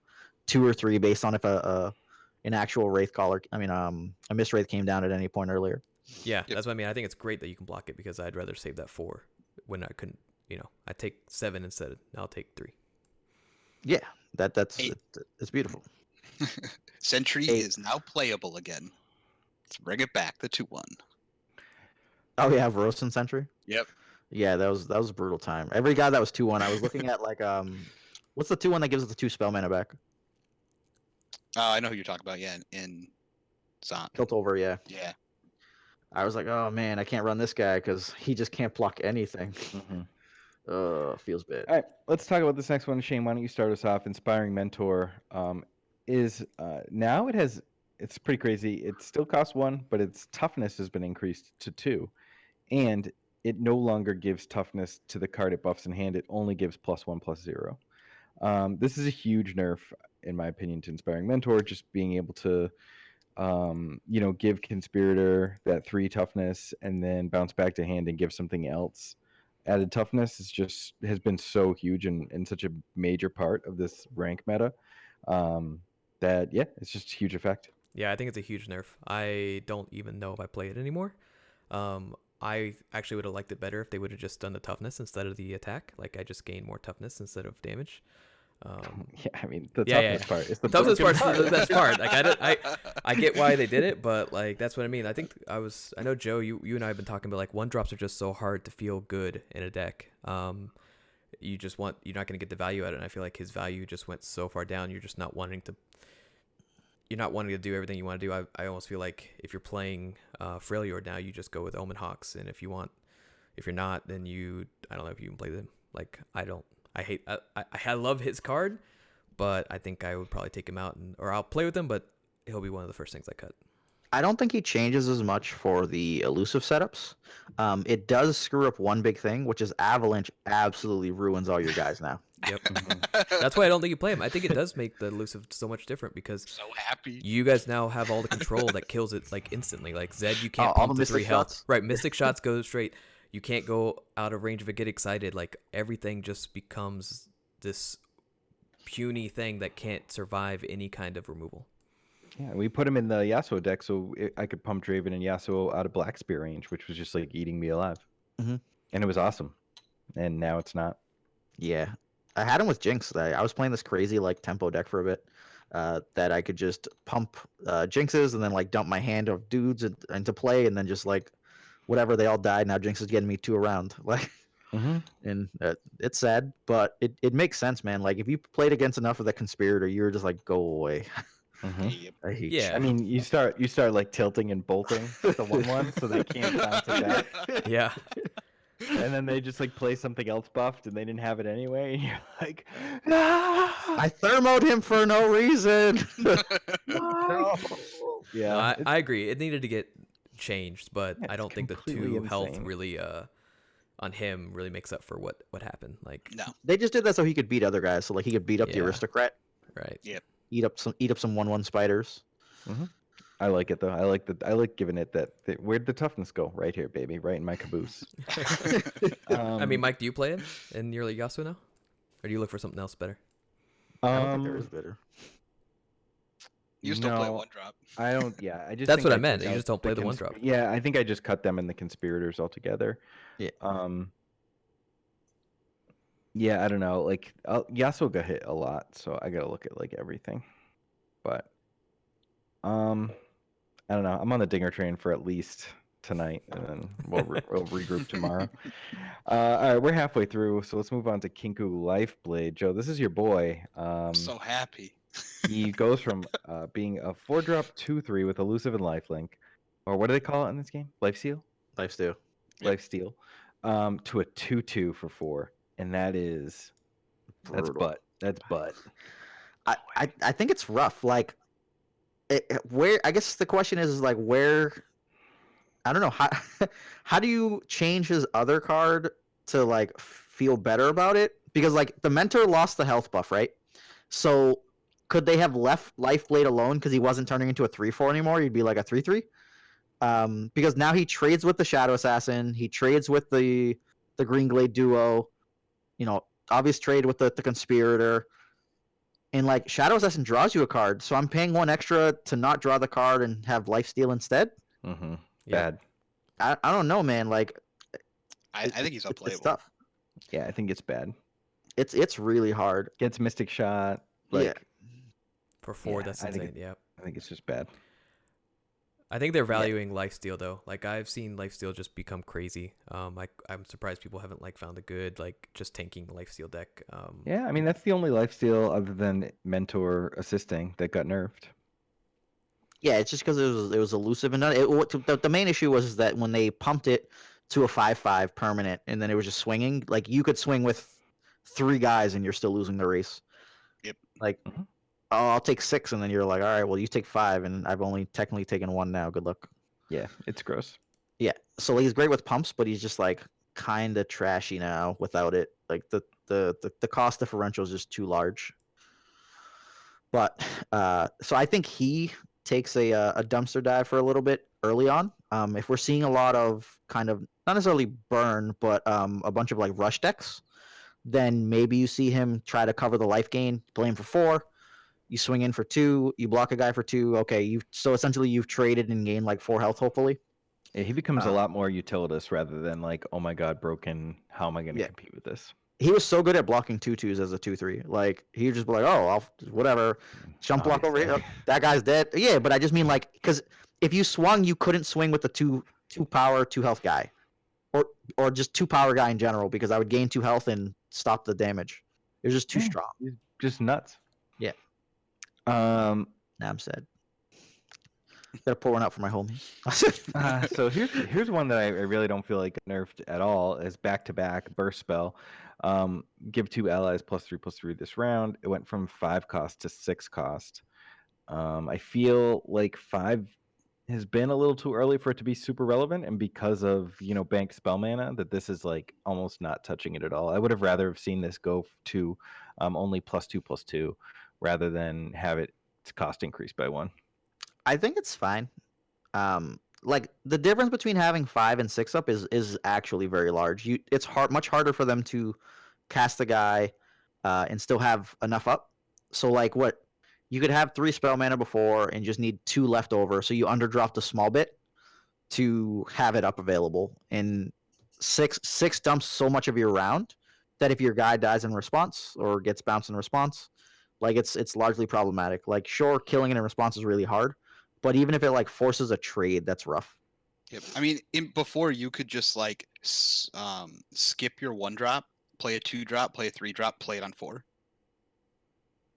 2 or 3 based on if an actual Wraithcaller, a Mist Wraith came down at any point earlier. Yeah, that's what I mean. I think it's great that you can block it because I'd rather save that 4 when I couldn't. I take 7 instead. I'll take 3. Yeah, it's beautiful. Sentry is now playable again. Let's bring it back. The 2-1. Oh yeah, Verosan Sentry. Yep. Yeah, that was a brutal time. Every guy that was 2-1, I was looking at like what's the 2-1 that gives us the 2 spell mana back? I know who you're talking about. Yeah, in Zon. Tilt over, yeah. Yeah. I was like, oh man, I can't run this guy because he just can't block anything. Feels bad. All right, let's talk about this next one. Shane, why don't you start us off? Inspiring Mentor is now it's pretty crazy. It still costs 1, but its toughness has been increased to 2, and it no longer gives toughness to the card it buffs in hand. It only gives +1/+0. This is a huge nerf. in my opinion, to Inspiring Mentor. Just being able to, give Conspirator that 3 toughness and then bounce back to hand and give something else added toughness has been so huge and such a major part of this rank meta. It's just a huge effect. Yeah, I think it's a huge nerf. I don't even know if I play it anymore. I actually would have liked it better if they would have just done the toughness instead of the attack. Like I just gained more toughness instead of damage. I mean the toughness part is the toughness broken part's the best part. Like I get why they did it, but like that's what I mean. I know Joe, you and I have been talking about like 1-drops are just so hard to feel good in a deck. You're not going to get the value out of it. And I feel like his value just went so far down. You're not wanting to do everything you want to do. I almost feel like if you're playing Freljord now, you just go with Omen Hawks, and if you're not, then I don't know if you can play them. Like I love his card, but I think I would probably take him out or I'll play with him, but he'll be one of the first things I cut. I don't think he changes as much for the elusive setups. It does screw up one big thing, which is Avalanche absolutely ruins all your guys now. Yep. That's why I don't think you play him. I think it does make the elusive so much different because So happy. you guys now have all the control that kills it like instantly. Like Zed, you can't all pump the to 3 mystic health. shots? Right, mystic shots go straight. You can't go out of range of it, get excited. Like everything just becomes this puny thing that can't survive any kind of removal. Yeah, we put him in the Yasuo deck so I could pump Draven and Yasuo out of Black Spear range, which was just like eating me alive. Mhm. And it was awesome. And now it's not. Yeah, I had him with Jinx. I was playing this crazy like tempo deck for a bit. That I could just pump Jinxes and then like dump my hand of dudes into play, and then just like whatever, they all died. Now Jinx is getting me 2 around. Like, and it's sad, but it makes sense, man. Like if you played against enough of the Conspirator, you were just like, go away. Yep. I hate Yeah. I mean, you start like tilting and bolting the 1/1 so they can't bounce it back. Yeah. And then they just like play something else buffed and they didn't have it anyway. And you're like, ah! I thermoed him for no reason. No. Yeah. No, I agree. It needed to get changed, but Yeah, I don't it's think the completely 2 health insane. really on him really makes up for what happened. Like No. They just did that so he could beat other guys. So like he could beat up the Yeah. aristocrat, right. eat up some 1/1 spiders. I like it though. I like giving it that. Where'd the toughness go? Right here, baby. Right in my caboose. I mean, Mike, do you play it in your Yasuo now? Or do you look for something else better? I don't think there is better. You still play no, 1-drop. I don't. Yeah, I just. That's think what I took meant. You out just don't play the 1-drop. Yeah, I think I just cut them and the conspirators altogether. Yeah. Yeah, I don't know. Like Yasuo got hit a lot, so I gotta look at like everything. But I don't know. I'm on the Dinger train for at least tonight, and then we'll regroup tomorrow. All right, we're halfway through, so let's move on to Kinku Lifeblade. Joe, this is your boy. So happy. He goes from being a 4-drop 2/3 with elusive and lifelink, or what do they call it in this game? Lifesteal? Lifesteal. Yep. Lifesteal. To a 2/2 for 4, and that's Brutal. butt. That's butt. I think it's rough. Like, where I guess the question is like where. I don't know how do you change his other card to like feel better about it? Because like the mentor lost the health buff, right? So could they have left Lifeblade alone because he wasn't turning into a 3/4 anymore? He'd be like a 3/3. Because now he trades with the Shadow Assassin, he trades with the Green Glade duo, obvious trade with the Conspirator. And like Shadow Assassin draws you a card, so I'm paying 1 extra to not draw the card and have Lifesteal instead. Mm-hmm. Yeah. Bad. I don't know, man. Like I think he's unplayable. it's tough. Yeah, I think it's bad. It's really hard. Gets Mystic Shot. Like, Yeah. For 4, Yeah, that's I think insane. Yeah. I think it's just bad. I think they're valuing lifesteal though. Like I've seen lifesteal just become crazy. I'm surprised people haven't like found a good like just tanking lifesteal deck. Yeah, I mean that's the only lifesteal other than Mentor assisting that got nerfed. Yeah, it's just because it was elusive and the main issue was that when they pumped it to a 5/5 permanent and then it was just swinging, like you could swing with 3 guys and you're still losing the race. Yep. Like, Mhm. oh, I'll take 6, and then you're like, all right, well you take 5, and I've only technically taken 1 now. Good luck. Yeah, it's gross. Yeah, so he's great with pumps, but he's just like kind of trashy now without it. Like the cost differential is just too large. But so I think he takes a dumpster dive for a little bit early on. If we're seeing a lot of kind of not necessarily burn, but a bunch of like rush decks, then maybe you see him try to cover the life gain, play him for 4. You swing in for 2, you block a guy for 2. Okay, so essentially you've traded and gained like 4 health, hopefully. Yeah, he becomes a lot more utilitist rather than like, oh my god, broken. How am I going to Yeah. compete with this? He was so good at blocking 2/2s as a 2/3. Like he would just be like, "Oh, I'll whatever, jump block over here. Obviously. That guy's dead." Yeah, but I just mean like because if you swung, you couldn't swing with the 2 power 2 health guy, or just 2 power guy in general because I would gain 2 health and stop the damage. It was just too Yeah. strong. He's just nuts. Yeah. Um. Now I'm sad. Gotta pour one out for my homies. So here's one that I really don't feel like nerfed at all is back-to-back burst spell. Give 2 allies +3/+3 this round. It went from 5 cost to 6 cost. I feel like 5 has been a little too early for it to be super relevant, and because of bank spell mana, that this is like almost not touching it at all. I would have rather have seen this go to only +2/+2 rather than have its cost increased by 1. I think it's fine. Like the difference between having 5 and 6 up is actually very large. It's much harder for them to cast the guy and still have enough up. So like what you could have 3 spell mana before and just need 2 left over, so you underdropped a small bit to have it up available. And 6 dumps so much of your round that if your guy dies in response or gets bounced in response, like it's largely problematic. Like sure, killing it in response is really hard, but even if it like forces a trade, that's rough. Yep. I mean, before you could just like skip your 1 drop, play a 2 drop, play a 3 drop, play it on 4.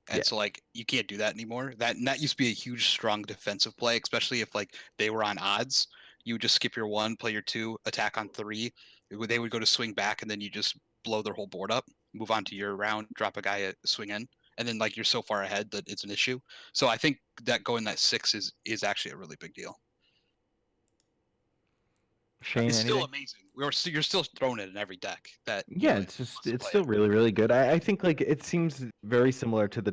And Yeah. so like you can't do that anymore. That used to be a huge strong defensive play, especially if like they were on odds. You would just skip your 1, play your 2, attack on 3. They would go to swing back, and then you just blow their whole board up, move on to your round, drop a guy, swing in, and then like you're so far ahead that it's an issue. So I think that going that 6 is actually a really big deal. Shane, It's still anything? amazing. You're still throwing it in every deck. That Yeah, really it's just wants to it's play still it. really really good. I think like it seems very similar to the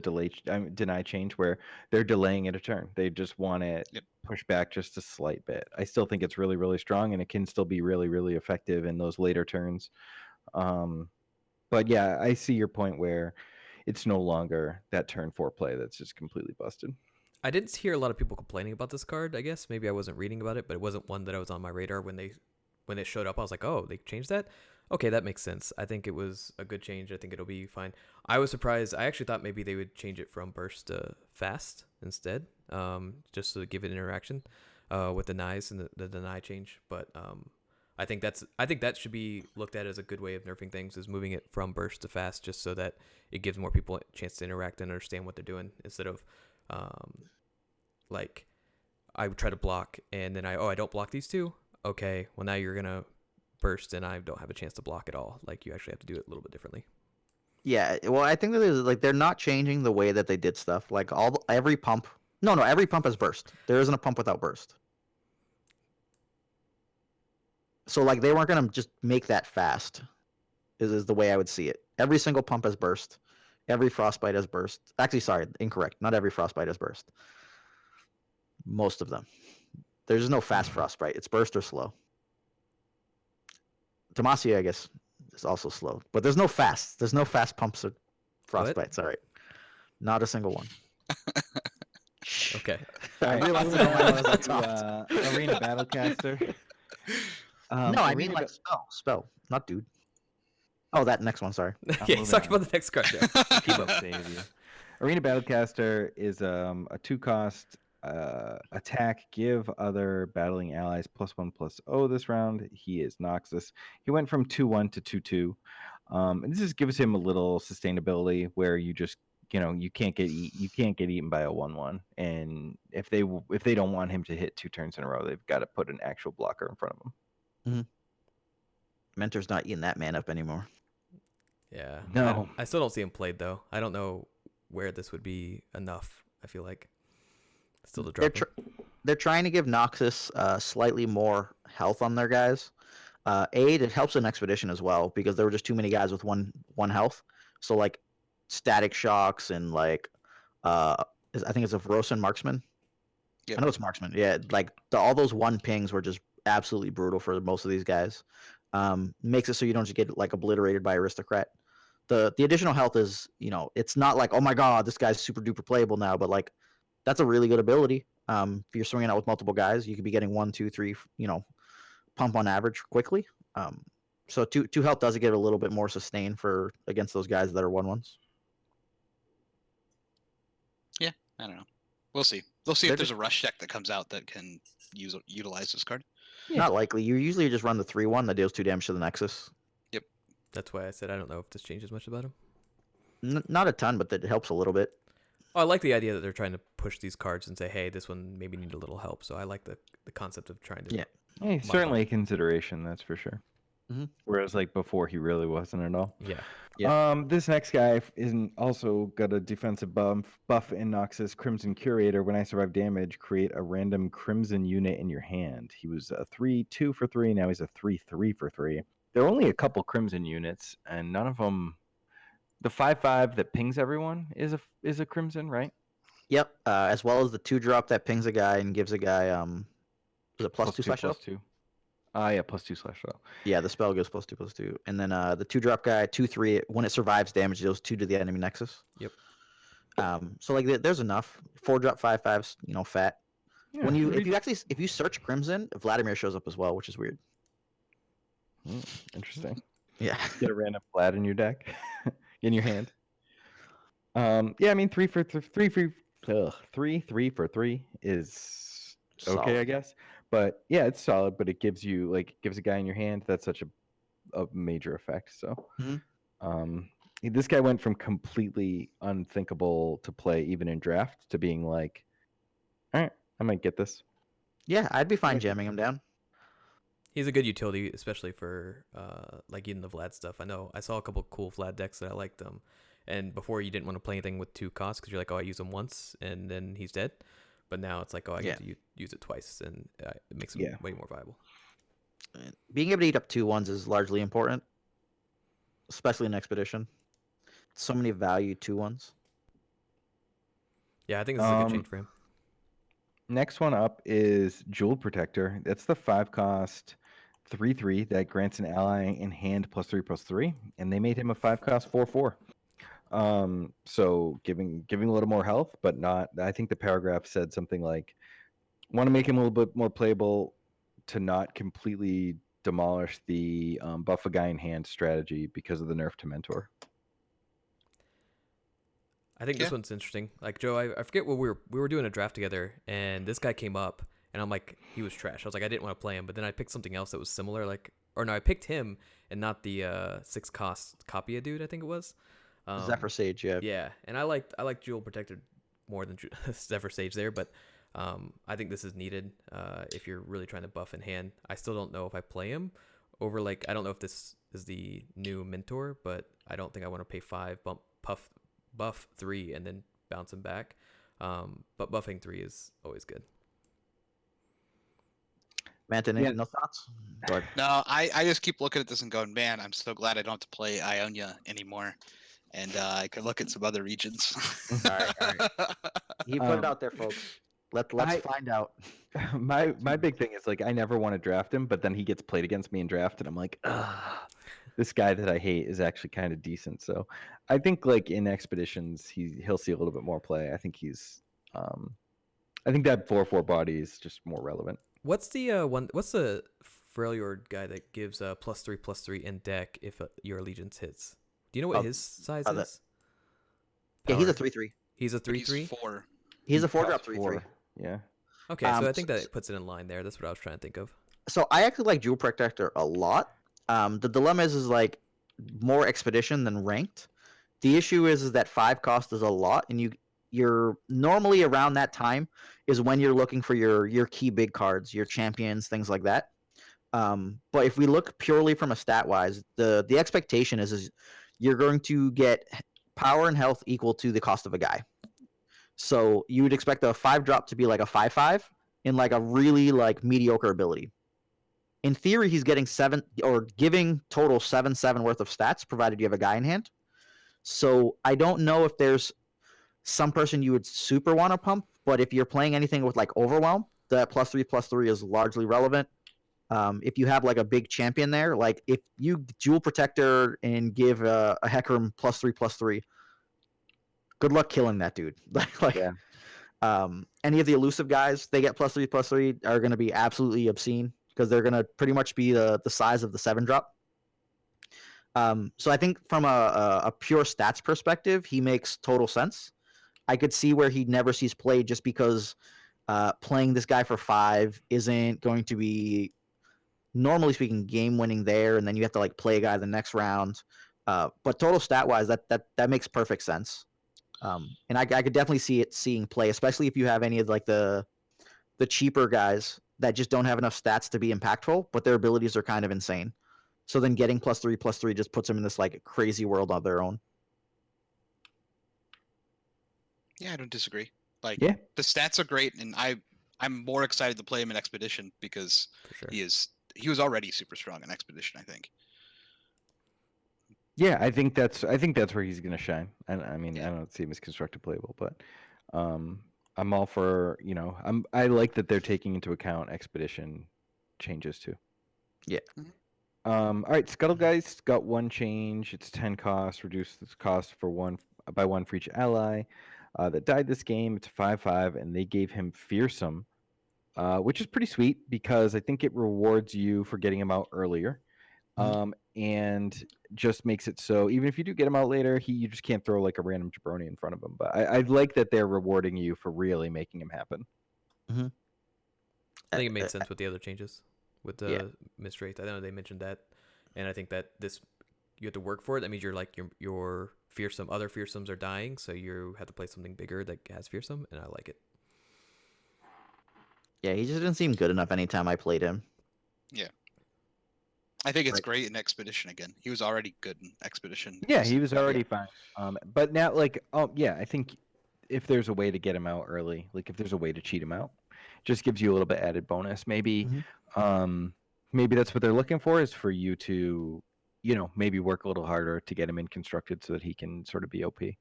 deny change where they're delaying it a turn. They just want it Yep. pushed back just a slight bit. I still think it's really really strong and it can still be really really effective in those later turns. But yeah, I see your point where it's no longer that turn 4 play that's just completely busted. I didn't hear a lot of people complaining about this card. I guess maybe I wasn't reading about it, but it wasn't one that I was on my radar when it showed up. I was like, oh, they changed that. Okay, that makes sense. I think it was a good change. I think it'll be fine. I was surprised. I actually thought maybe they would change it from burst to fast instead, just to give it interaction with the denies and the deny change. But I think that should be looked at as a good way of nerfing things, is moving it from burst to fast, just so that it gives more people a chance to interact and understand what they're doing, instead of like I would try to block and then I don't block these 2. Okay, well now you're gonna burst and I don't have a chance to block at all. Like you actually have to do it a little bit differently. Yeah, well, I think that is like they're not changing the way that they did stuff. Like every pump. No, every pump has burst. There isn't a pump without burst. So like they weren't gonna just make that fast. Is the way I would see it. Every single pump has burst. Every frostbite has burst. Actually, sorry, incorrect. Not every frostbite has burst. Most of them. There's no fast frostbite. It's burst or slow. Demacia, I guess, is also slow, but there's no fast. There's no fast pumps or frostbites. All right, not a single one. Okay. All right, realized moving that on was the to, top. Arena Battlecaster. No, I mean Arena like spell, not dude. Oh, that next one. Sorry. Yeah, he's moving talking on. about the next card now. Keep up, save you. Arena Battlecaster is a 2-cost attack. Give other battling allies +1/+0 this round. He is Noxus. He went from 2/1 to 2/2. And this just gives him a little sustainability where you just you can't get eaten by a 1/1. And if they don't want him to hit 2 turns in a row, they've got to put an actual blocker in front of him. Mentor's not eating that man up anymore. Yeah. No. I still don't see him played though. I don't know where this would be enough. I feel like still to drop. They're trying to give Noxus slightly more health on their guys. It helps in Expedition as well because there were just too many guys with one health. So like static shocks and like I think it's a Rosen marksman. Yep. I know it's marksman. Yeah, like all those one pings were just absolutely brutal for most of these guys. Makes it so you don't just get like obliterated by aristocrat. The additional health is, it's not like, oh my god, this guy's super duper playable now, but like that's a really good ability. If you're swinging out with multiple guys, you could be getting 1, 2, 3, pump on average quickly. So two health does get a little bit more sustain for against those guys that are 1/1s. Yeah, I don't know. We'll see. We'll see They're if there's a rush deck that comes out that can utilize this card. Yeah. Not likely. You usually just run the 3/1 that deals 2 damage to the Nexus. That's why I said I don't know if this changes much about him. Not a ton, but that helps a little bit. Oh, I like the idea that they're trying to push these cards and say, hey, this one maybe need a little help. So I like the concept of trying to. Yeah. Hey, certainly a consideration, that's for sure. Mhm. Whereas like before, he really wasn't at all. Yeah. Yeah. This next guy isn't also got a defensive buff in Noxus Crimson Curator. When I survive damage, create a random Crimson unit in your hand. He was a 3/2 for 3. Now he's a 3/3 for 3. There are only a couple Crimson units, and none of them. The 5/5 that pings everyone is a Crimson, right? Yep. As well as the 2-drop that pings a guy and gives a guy is it +2 slash up? +2. Yeah, +2/. Yeah, the spell goes +2/+2. And then the 2-drop guy, 2/3, when it survives damage, deals 2 to the enemy Nexus. Yep. So like there's enough. 4-drop 5/5s, fat. Yeah, When if you search Crimson, Vladimir shows up as well, which is weird. Interesting. Yeah. Get a random Vlad in your deck, in your hand. Yeah, I mean 3 for 3 is okay, Solid. I guess. But yeah, it's solid. But it gives a guy in your hand. That's such a major effect. So, Mhm. This guy went from completely unthinkable to play even in draft to being like, all right, I might get this. Yeah, I'd be fine Okay. jamming him down. He's a good utility, especially for like getting the Vlad stuff. I know I saw a couple cool Vlad decks that I liked them, and before you didn't want to play anything with 2 costs because you're like, oh, I use him once and then he's dead. But now it's like, oh, I get to use it twice, and it makes him way more viable. Being able to eat up 2/1s is largely important, especially in Expedition. So many value 2/1s. Yeah, I think this is a good change for him. Next one up is Jeweled Protector. That's the 5-cost 3/3 that grants an ally in hand +3/+3, and they made him a 5-cost 4/4. So giving a little more health, but not. I think the paragraph said something like, want to make him a little bit more playable to not completely demolish the buff a guy in hand strategy because of the nerf to Mentor. I think this one's interesting. Like Joe, I forget what we were doing a draft together, and this guy came up, and I'm like, he was trash. I was like, I didn't want to play him, but then I picked something else that was similar. I picked him and not the 6-cost Copia dude. I think it was. Zephyr Sage, yeah. Yeah, and I like Jewel Protector more than Zephyr Sage there, but I think this is needed if you're really trying to buff in hand. I still don't know if I play him over I don't know if this is the new Mentor, but I don't think I want to pay 5, buff 3, and then bounce him back. But buffing 3 is always good. Manton, no thoughts? Go ahead. No, I just keep looking at this and going, man, I'm so glad I don't have to play Ionia anymore. And I could look at some other regions. All right. He put it out there, folks. Let's find out. My big thing is I never want to draft him, but then he gets played against me in draft, and I'm like, this guy that I hate is actually kind of decent. So I think in Expeditions he'll see a little bit more play. I think I think that 4/4 body is just more relevant. What's the What's the Freljord guy that gives +3/+3 in deck if your allegiance hits? Do you know what his size is? Yeah, he's a 3/3. He's a 3/3. He's 4. He's a 4-drop 3/3. 4. Yeah. Okay, so I think that puts it in line there. That's what I was trying to think of. So I actually like Jewel Protector a lot. The dilemma is more Expedition than ranked. The issue is that 5 cost is a lot, and you're normally around that time is when you're looking for your key big cards, your champions, things like that. But if we look purely from a stat wise, the expectation is you're going to get power and health equal to the cost of a guy. So you would expect a 5-drop to be like a 5/5 in a really mediocre ability. In theory, he's getting 7 or giving total 7/7 worth of stats, provided you have a guy in hand. So I don't know if there's some person you would super want to pump, but if you're playing anything with like Overwhelm, that +3/+3 is largely relevant. If you have like a big champion there, like if you dual protector and give a Hecarim +3/+3, good luck killing that dude. like Yeah. any of the elusive guys, they get +3/+3 are going to be absolutely obscene because they're going to pretty much be the size of the 7-drop. So I think from a pure stats perspective, he makes total sense. I could see where he never sees play just because playing this guy for 5 isn't going to be, normally speaking, game winning there, and then you have to like play a guy the next round. But total stat wise, that makes perfect sense. And I could definitely see it seeing play, especially if you have any of like the cheaper guys that just don't have enough stats to be impactful, but their abilities are kind of insane. So then getting +3/+3 just puts them in this like crazy world on their own. Yeah, I don't disagree. Like, Yeah. the stats are great, and I'm more excited to play him in Expedition because For sure. he was already super strong in Expedition, I think. Yeah, I think that's where he's gonna shine. And I mean, Yeah. I don't see him as constructed playable, but I'm all for, I like that they're taking into account Expedition changes too. Yeah. Mhm. All right, Scuttlegeist got 1 change. It's 10 cost, reduced its cost by 1 for each ally that died this game. It's 5/5, and they gave him Fearsome, which is pretty sweet because I think it rewards you for getting him out earlier. And just makes it so even if you do get him out later, you just can't throw like a random jabroni in front of him. But I like that they're rewarding you for really making him happen. I think it made sense with the other changes with the Yeah. miss rates. I know they mentioned that, and I think that you have to work for it. That means your other fearsomes are dying, so you have to play something bigger that has fearsome, and I like it. Yeah, he just didn't seem good enough anytime I played him. I think it's Right. great in Expedition again. He was already good in Expedition. Yeah, he was already fine. But now, like, yeah, I think if there's a way to get him out early, like if there's a way to cheat him out, just gives you a little bit added bonus. Maybe, maybe that's what they're looking for, is for you to, maybe work a little harder to get him in constructed so that he can sort of be OP.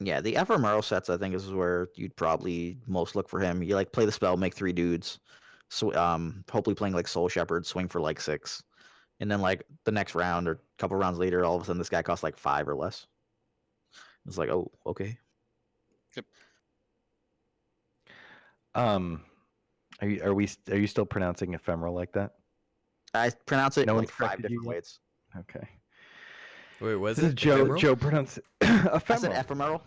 Yeah, the ephemeral sets I think is where you'd probably most look for him. You like play the spell, make 3 dudes, so hopefully playing like Soul Shepherd, swing for like 6, and then like the next round or a couple rounds later, all of a sudden this guy costs like 5 or less. It's like, oh, okay. Are you still pronouncing ephemeral like that? I pronounce it No like one's 5 corrected you different yet? ways. Okay. Wait, was This is it Joe. ephemeral? Joe pronounce I said ephemeral.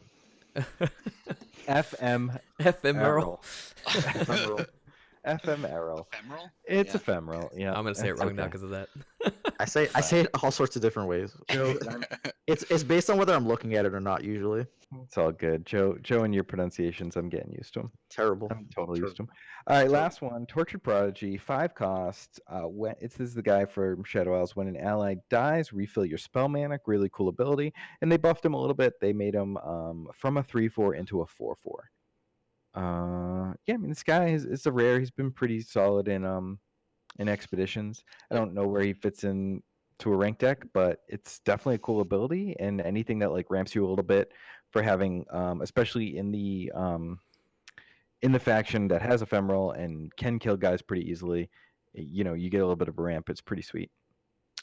ephemeral. Ephemeral. Ephemeral. Ephemeral. Ephemeral? It's Yeah. ephemeral. Yeah. I'm gonna say it that's wrong now okay. because of that. I say it all sorts of different ways. It's based on whether I'm looking at it or not usually. It's all good. Joe and your pronunciations, I'm getting used to them. Terrible. I'm totally used to them. All right, last one. Tortured Prodigy, 5 cost. This is the guy from Shadow Isles. When an ally dies, refill your spell mana. Really cool ability. And they buffed him a little bit. They made him from a 3/4 into a 4/4. Yeah, I mean, this guy is a rare. He's been pretty solid in expeditions. I don't know where he fits in to a rank deck, but it's definitely a cool ability, and anything that like ramps you a little bit for having especially in the faction that has ephemeral and can kill guys pretty easily, you get a little bit of a ramp. It's pretty sweet.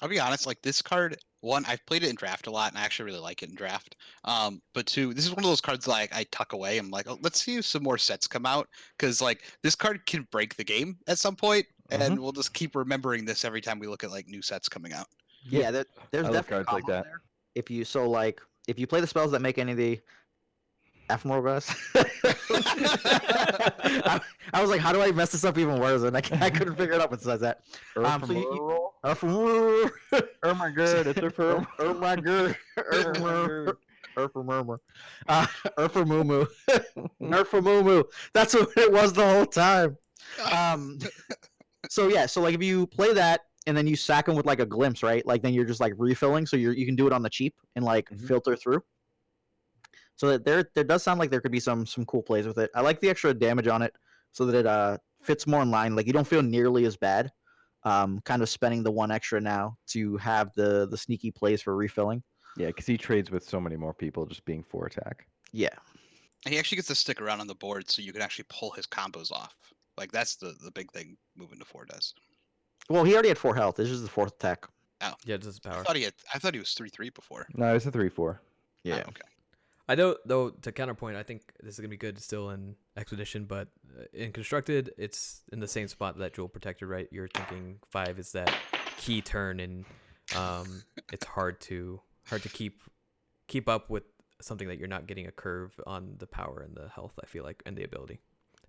I'll be honest, like this card, one, I've played it in draft a lot, and I actually really like it in draft. But two, this is one of those cards like I tuck away. I'm like, oh, let's see if some more sets come out, because like this card can break the game at some point, and we'll just keep remembering this every time we look at like new sets coming out. Yeah, there's I love definitely cards like combos that. there. If you play the spells that make any of the ephemeral guys, I was like, how do I mess this up even worse? And I couldn't figure it out besides that. Ephemeral. Ephemeral. Oh my god, it's ephemeral. Oh my god. Ephemeral. Ephemeral. Ephemumu. Ephemumu. That's what it was the whole time. So like if you play that and then you sack them with like a glimpse, right? Like then you're just like refilling, so you can do it on the cheap and like filter through. So that there does sound like there could be some cool plays with it. I like the extra damage on it, so that it fits more in line. Like you don't feel nearly as bad. Kind of spending the 1 extra now to have the sneaky plays for refilling. Yeah, because he trades with so many more people just being 4 attack. Yeah. He actually gets to stick around on the board, so you can actually pull his combos off. Like that's the big thing moving to 4 does. Well, he already had 4 health. This is the 4th tech. Oh, Yeah, just his power. I thought he was 3/3 before. No, it's a 3/4. Yeah. Oh, okay. I know, though, to counterpoint, I think this is going to be good still in Expedition, but in Constructed, it's in the same spot that Jewel Protector, right? You're thinking 5 is that key turn, and it's hard to keep up with something that you're not getting a curve on the power and the health, I feel like, and the ability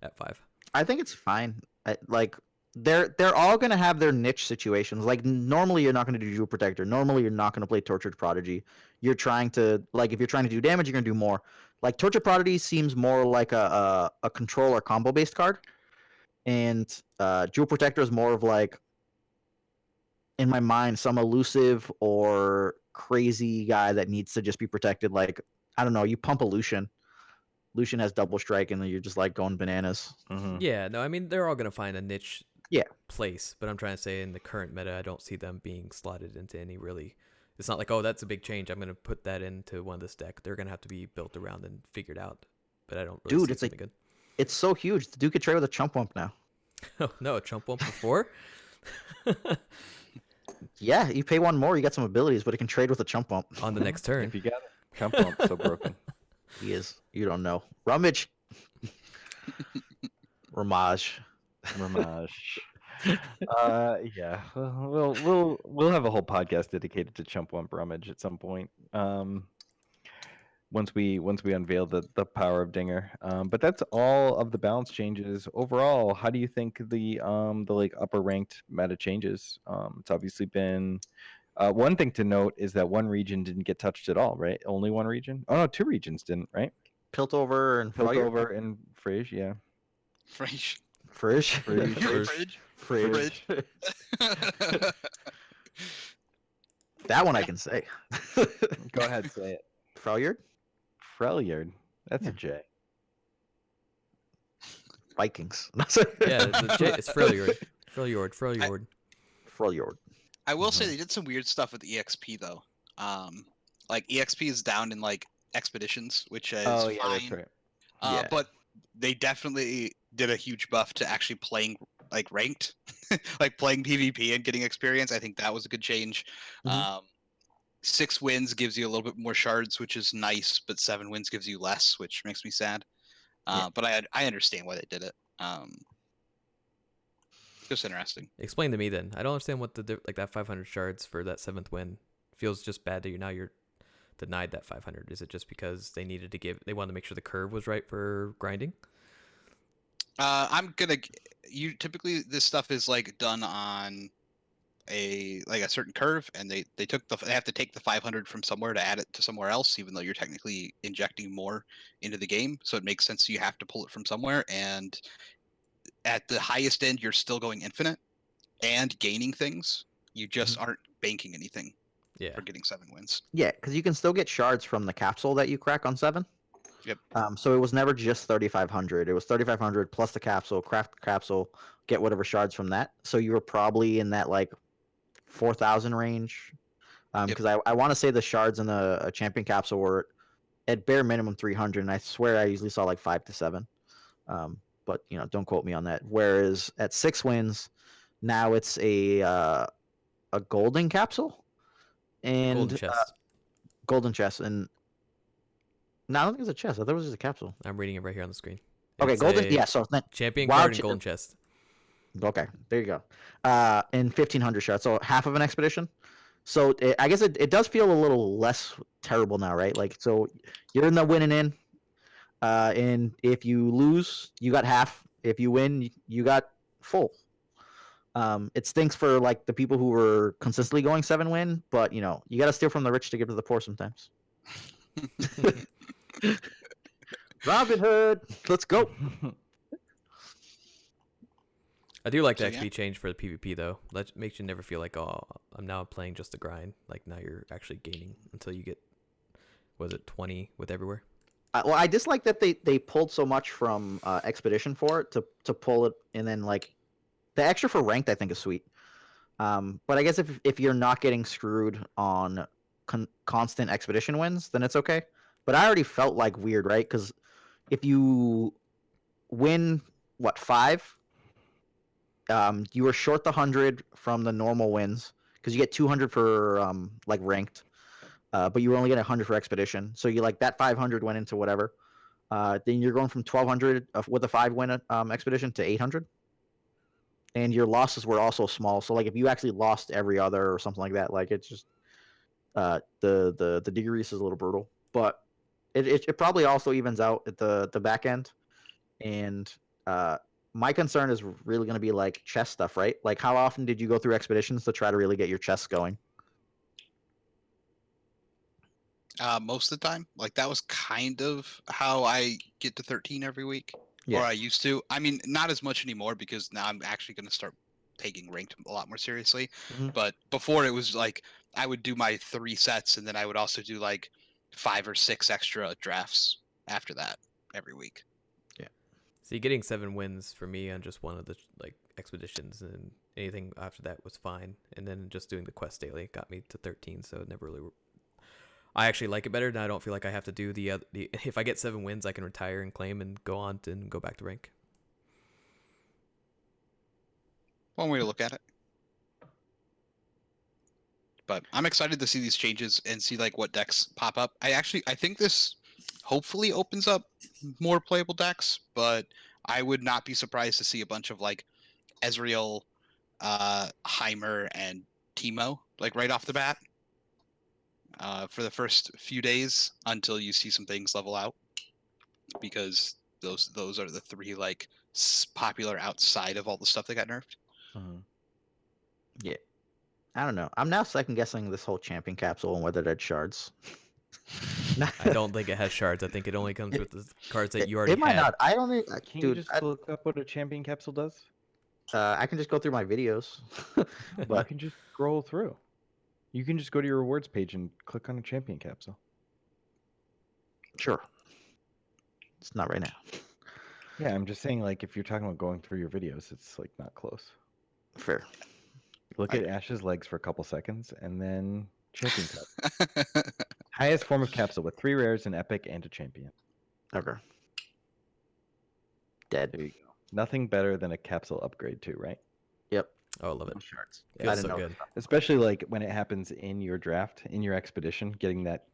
at 5. I think it's fine. Like they're all gonna have their niche situations. Like normally you're not gonna do Jewel Protector. Normally you're not gonna play Tortured Prodigy. You're trying to if you're trying to do damage, you're gonna do more. Like Tortured Prodigy seems more like a control or combo based card, and Jewel Protector is more of like, in my mind, some elusive or crazy guy that needs to just be protected. Like I don't know, you pump a Lucian. Lucian has double strike, and then you're just like going bananas. Mm-hmm. Yeah, no, I mean, they're all going to find a niche Yeah. place, but I'm trying to say in the current meta, I don't see them being slotted into any really. It's not like, oh, that's a big change, I'm going to put that into one of this deck. They're going to have to be built around and figured out, but I don't really Dude, see it's something good. It's so huge. The dude could trade with a chump wump now. Oh, no, a Chump Wump before? Yeah, you pay 1 more, you got some abilities, but it can trade with a chump wump. On the next turn. If you got it. Chump Bump, so broken. He is. You don't know. Rummage. Ramage. Ramage. Yeah. We'll have a whole podcast dedicated to Chump Wump Rummage at some point. Once we unveil the power of Dinger. But that's all of the balance changes. Overall, how do you think the like upper ranked meta changes? It's obviously been one thing to note is that one region didn't get touched at all, right? Only one region? Oh no, 2 regions didn't, right? Piltover and Piltover and Frage, yeah. Fridge. Frisch. Fridge. Fridge. That one I can say. Go ahead, say it. Freljord? Freljord. That's Yeah. a J. Vikings. Yeah, it's Freljord. Freljord. Freljord. I will say they did some weird stuff with EXP though. Like EXP is down in like expeditions, which is Oh yeah, fine. that's right. Yeah. But they definitely did a huge buff to actually playing like ranked, like playing PvP and getting experience. I think that was a good change. Mhm. 6 wins gives you a little bit more shards, which is nice, but 7 wins gives you less, which makes me sad. Yeah. But I understand why they did it. Just interesting. Explain to me then. I don't understand what like that 500 shards for that 7th win feels just bad that you're denied that 500. Is it just because they wanted to make sure the curve was right for grinding? You typically this stuff is like done on a certain curve, and they have to take the 500 from somewhere to add it to somewhere else, even though you're technically injecting more into the game. So it makes sense you have to pull it from somewhere, and at the highest end, you're still going infinite and gaining things. You just aren't banking anything Yeah. for getting 7 wins. Yeah, because you can still get shards from the capsule that you crack on 7. Yep. So it was never just 3,500. It was 3,500 plus the capsule, craft the capsule, get whatever shards from that. So you were probably in that like 4,000 range. Because I want to say the shards in a champion capsule were at bare minimum 300, and I swear I usually saw like 5 to 7. But don't quote me on that. Whereas at 6 wins, now it's a golden capsule and Golden chest. golden chest, and no, I don't think it's a chest. I thought it was just a capsule. I'm reading it right here on the screen. Okay, It's golden. a Yeah, so then champion WoW card and ch- golden chest. okay, there you go. And 1,500 shards, so half of an expedition. So I guess it does feel a little less terrible now, right? Like, so you're in the winning in, and if you lose, you got half. If you win, you got full. It stinks for like the people who were consistently going 7 win, but you got to steal from the rich to give to the poor sometimes. Robin Hood, let's go. I do like the So, yeah. XP change for the PvP though. That makes you never feel like, oh, I'm now playing just the grind. Like now you're actually gaining until you get, was it 20 with everywhere? Well, I dislike that they pulled so much from Expedition for it to pull it, and then like the extra for ranked I think is sweet. But I guess if you're not getting screwed on constant Expedition wins, then it's okay. But I already felt like weird, right? Because if you win what 5, you are short the 100 from the normal wins because you get 200 for like ranked, but you only get 100 for expedition. So you like that 500 went into whatever. Then you're going from 1200 with a 5-win expedition to 800. And your losses were also small. So like if you actually lost every other or something like that, like it's just the decrease is a little brutal. But it probably also evens out at the back end. And my concern is really going to be like chess stuff, right? Like how often did you go through expeditions to try to really get your chess going? Most of the time, like that was kind of how I get to 13 every week, Yeah. or I used to. I mean, not as much anymore because now I'm actually going to start taking ranked a lot more seriously. Mhm. But before it was like I would do my 3 sets, and then I would also do like 5 or 6 extra drafts after that every week. See, getting 7 wins for me on just one of the like expeditions, and anything after that was fine. And then just doing the quest daily got me to 13, so it never really. I actually like it better. Now I don't feel like I have to do the if I get 7 wins, I can retire and claim and go on and go back to rank. One way to look at it. But I'm excited to see these changes and see like what decks pop up. I think this hopefully opens up more playable decks, but I would not be surprised to see a bunch of like Ezreal, Heimer, and Teemo like right off the bat for the first few days until you see some things level out, because those are the 3 like popular outside of all the stuff that got nerfed. Yeah. I don't know. I'm now second guessing this whole champion capsule and whether that's shards. I don't think it has shards. I think it only comes with the cards that you already It might had. not. I don't think. Can Dude, you just look up what a champion capsule does? I can just go through my videos. You But can just scroll through. You can just go to your rewards page and click on a champion capsule. sure. It's not right now. Yeah, I'm just saying, like, if you're talking about going through your videos, it's like not close. Fair. Look at Ash's legs for a couple seconds, and then champion capsule. Highest form of capsule with 3 rares, an epic, and a champion. Okay. There Dead. you go. Nothing better than a capsule upgrade too, right? Yep. Oh, I love it. No shards. Yeah, Feels didn't so know. good. Especially like when it happens in your draft, in your expedition, getting that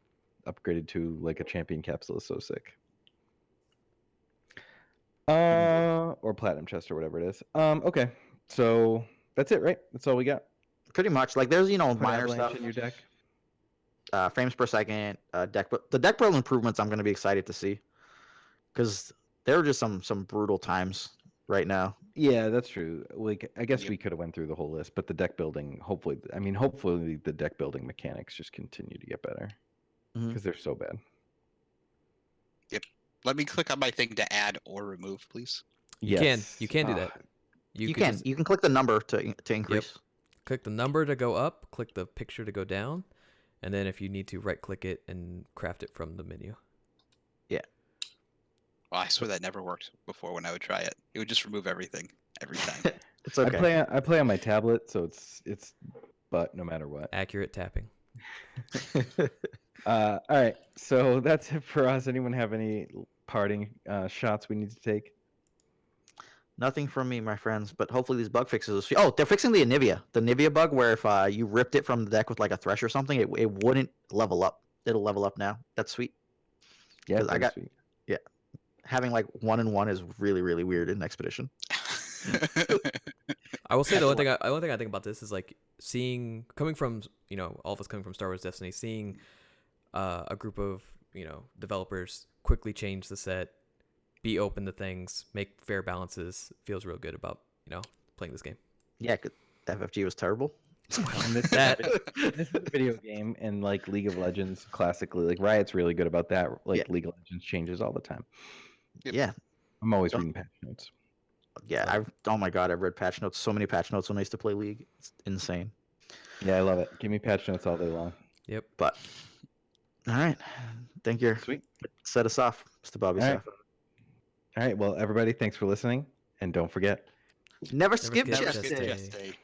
upgraded to like a champion capsule is so sick. Or platinum chest or whatever it is. Okay, so that's it, right? That's all we got. Pretty much. Like there's Put minor Avalanche stuff. in your deck. Frames per second. The deck build improvements. I'm going to be excited to see, because there are just some brutal times right now. Yeah, that's true. Like I guess Yep. we could have went through the whole list, but the deck building, hopefully the deck building mechanics just continue to get better Mhm. because they're so bad. Let me click on my thing to add or remove, please. You can do that. You could can just you can click the number to increase. click the number to go up, click the picture to go down, and then if you need to, right click it and craft it from the menu. Well, I swear that never worked before when I would try it. It would just remove everything every time. It's okay. I play on my tablet, so it's but no matter what. Accurate tapping. All right, so that's it for us. Anyone have any parting shots we need to take? Nothing from me, my friends, but hopefully these bug fixes. Oh, they're fixing the Anivia bug, where if you ripped it from the deck with like a thresh or something, it wouldn't level up. It'll level up now. That's sweet. Yeah, 'Cause I that's got- sweet. Having like 1-1 is really, really weird in Expedition. I will say the That's one thing I think about this is like coming from all of us coming from Star Wars Destiny, seeing a group of developers quickly change the set, be open to things, make fair balances, feels real good about playing this game. Yeah, 'cause FFG was terrible. And this, this is a video game, and like League of Legends, classically, like Riot's really good about that. Like Yeah. League of Legends changes all the time. Yep. Yeah, I'm always Oh. reading patch notes. yeah. Oh my god, I've read patch notes. So many patch notes when I used to play League. It's insane. Yeah, I love it. Give me patch notes all day long. Yep. But all right, thank you. Sweet. Set us off, Mr. Bobby. All right. All right. Well, everybody, thanks for listening, and don't forget. Never skip skip chest chest day. day. Just a